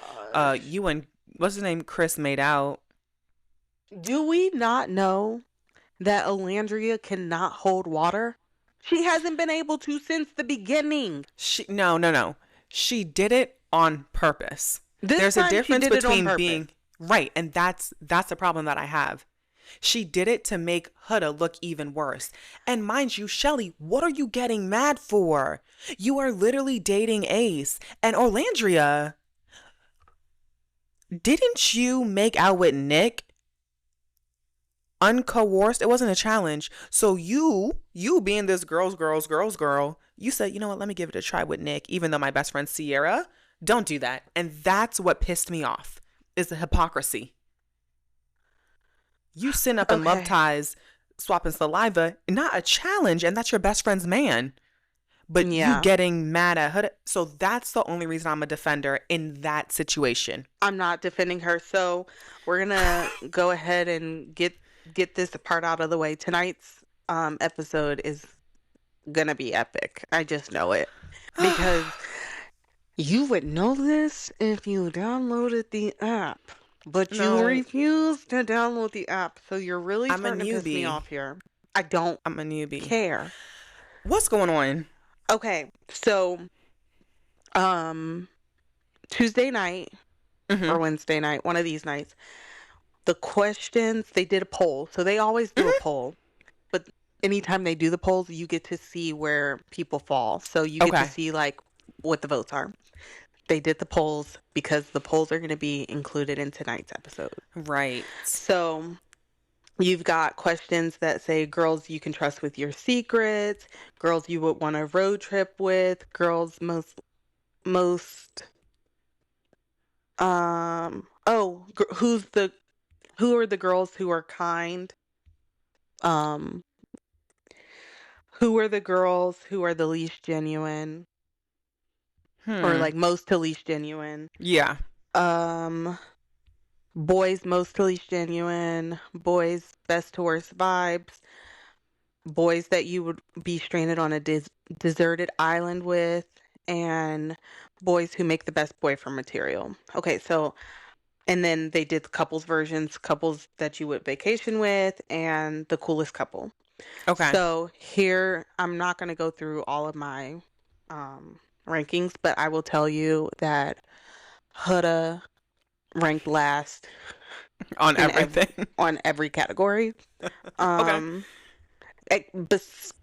what's his name, Chris made out? Do we not know that Olandria cannot hold water? She hasn't been able to since the beginning. No. She did it on purpose. There's a difference between being right, and that's the problem that I have. She did it to make Huda look even worse. And mind you, Shelly, what are you getting mad for? You are literally dating Ace. And Olandria, didn't you make out with Nick? Uncoerced? It wasn't a challenge. So you being this girl, you said, you know what, let me give it a try with Nick, even though my best friend Sierra. Don't do that. And that's what pissed me off, is the hypocrisy. You sitting up in love ties, swapping saliva, not a challenge, and that's your best friend's man. But you getting mad at her. So that's the only reason I'm a defender in that situation. I'm not defending her. So we're going to go ahead and get this part out of the way. Tonight's episode is going to be epic. I just know it. Because you would know this if you downloaded the app. But you refuse to download the app. So you're really starting to piss me off here. I don't I'm a newbie. care. What's going on? Okay, so um Tuesday night or Mm-hmm. Wednesday night, one of these nights, the questions, they did a poll. So they always do a Mm-hmm. poll, but anytime they do the polls, you get to see where people fall. So you get to Okay. see like what the votes are. They did the polls because the polls are going to be included in tonight's episode. Right. So you've got questions that say girls you can trust with your secrets, girls you would want a road trip with, girls most who are the girls who are kind? Um who are the girls who are the least genuine or Hmm. like most to least genuine? Yeah. Um boys most to least genuine, boys best to worst vibes, boys that you would be stranded on a deserted island with, and boys who make the best boyfriend material. Okay, so and then they did the couples versions, couples that you would vacation with, and the coolest couple. Okay. So here, I'm not going to go through all of my rankings, but I will tell you that Huda ranked last On in everything. on every category. Okay. Um,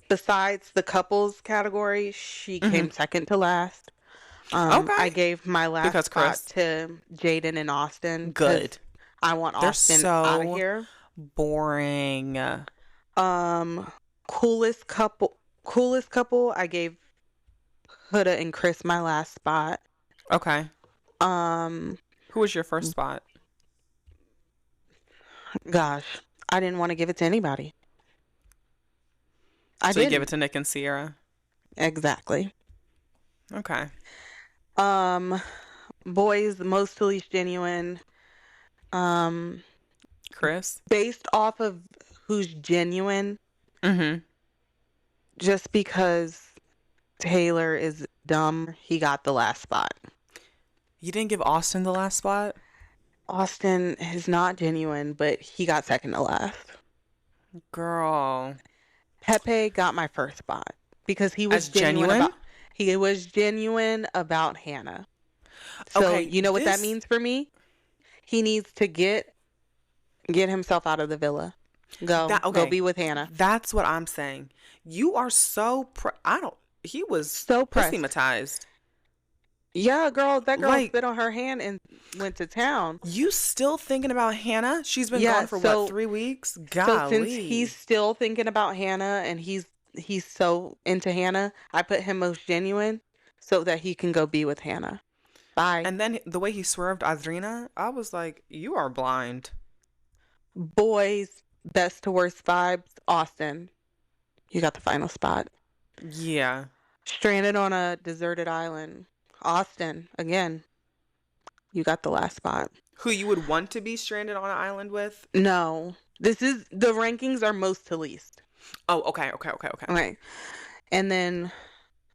besides the couples category, she Mm-hmm. came second to last. Okay. I gave my last Because spot Chris, to Jaden and Austin because good. I want They're Austin out of so here. boring. Um, coolest couple, I gave Huda and Chris my last spot. Okay. Um, Who was your first spot? gosh, I didn't want to give it to anybody. I So you gave it didn't. to Nick and Sierra. Exactly. Okay. Um, boys, most to least genuine. Um, Chris. based off of who's genuine, Mm-hmm. just because Taylor is dumb, he got the last spot. You didn't give Austin the last spot? Austin is not genuine, but he got second to last. Girl. Pepe got my first spot because As genuine? he was genuine about Hannah. So Okay, you know what that this means for me? He needs to get himself out of the villa. that Go okay. be with Hannah. That's what I'm saying. You are so I don't he was So pressed. pussymatized. Yeah, that girl Like, spit on her hand and went to town. you still thinking about Hannah? She's been Yeah, gone for what, 3 weeks? so since Golly. he's still thinking about Hannah and he's so into Hannah, I put him most genuine so that he can go be with Hannah. Bye. And then the way he swerved Adrina, I was like, you are blind. Boys, best to worst vibes, Austin. You got the final spot. Yeah. Stranded on a deserted island, Austin. Again, you got the last spot. Who you would want to be stranded on an island with? No, this is the rankings are most to least. Oh, okay. Okay, and then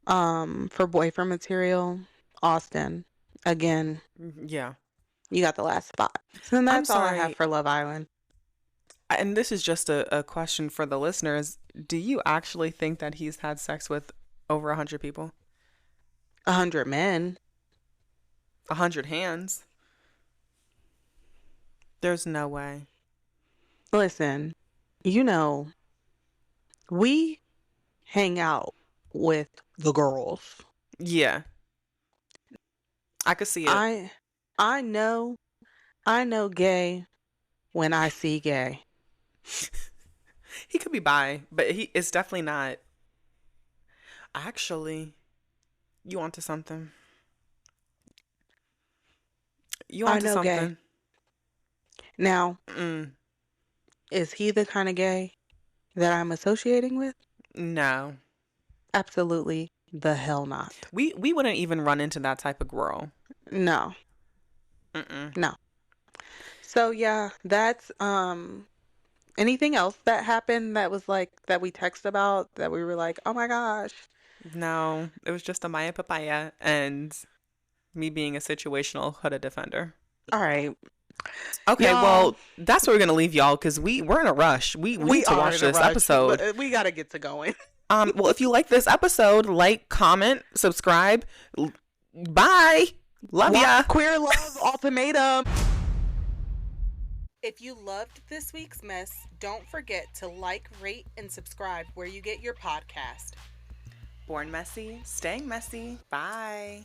for boyfriend material, Austin. Again, Yeah. you got the last spot. So then I'm that's all I have sorry. for Love Island. And this is just a question for the listeners. Do you actually think that he's had sex with over 100 people? 100 men. 100 hands? There's no way. Listen, you know, we hang out with the girls. Yeah. I could see it. I know gay when I see gay. He could be bi, but it's definitely not. Actually, you onto something. You I onto know gay. something. Now, Mm, is he the kind of gay that I'm associating with? no. Absolutely the hell not. We wouldn't even run into that type of girl. No. Mm-mm. No. So yeah, that's anything else that happened that was like that we text about that we were like, "Oh my gosh." No, it was just a Maya papaya and me being a situational Huda defender. All right. Okay, Y'all, well, that's where we're gonna leave y'all because we're in a rush. We need to are watch in a this rush, episode. but we gotta get to going. Well, if you like this episode, like, comment, subscribe. Bye. Love ya. Queer Love Ultimatum. If you loved this week's mess, don't forget to like, rate, and subscribe where you get your podcast. Born messy, staying messy. Bye.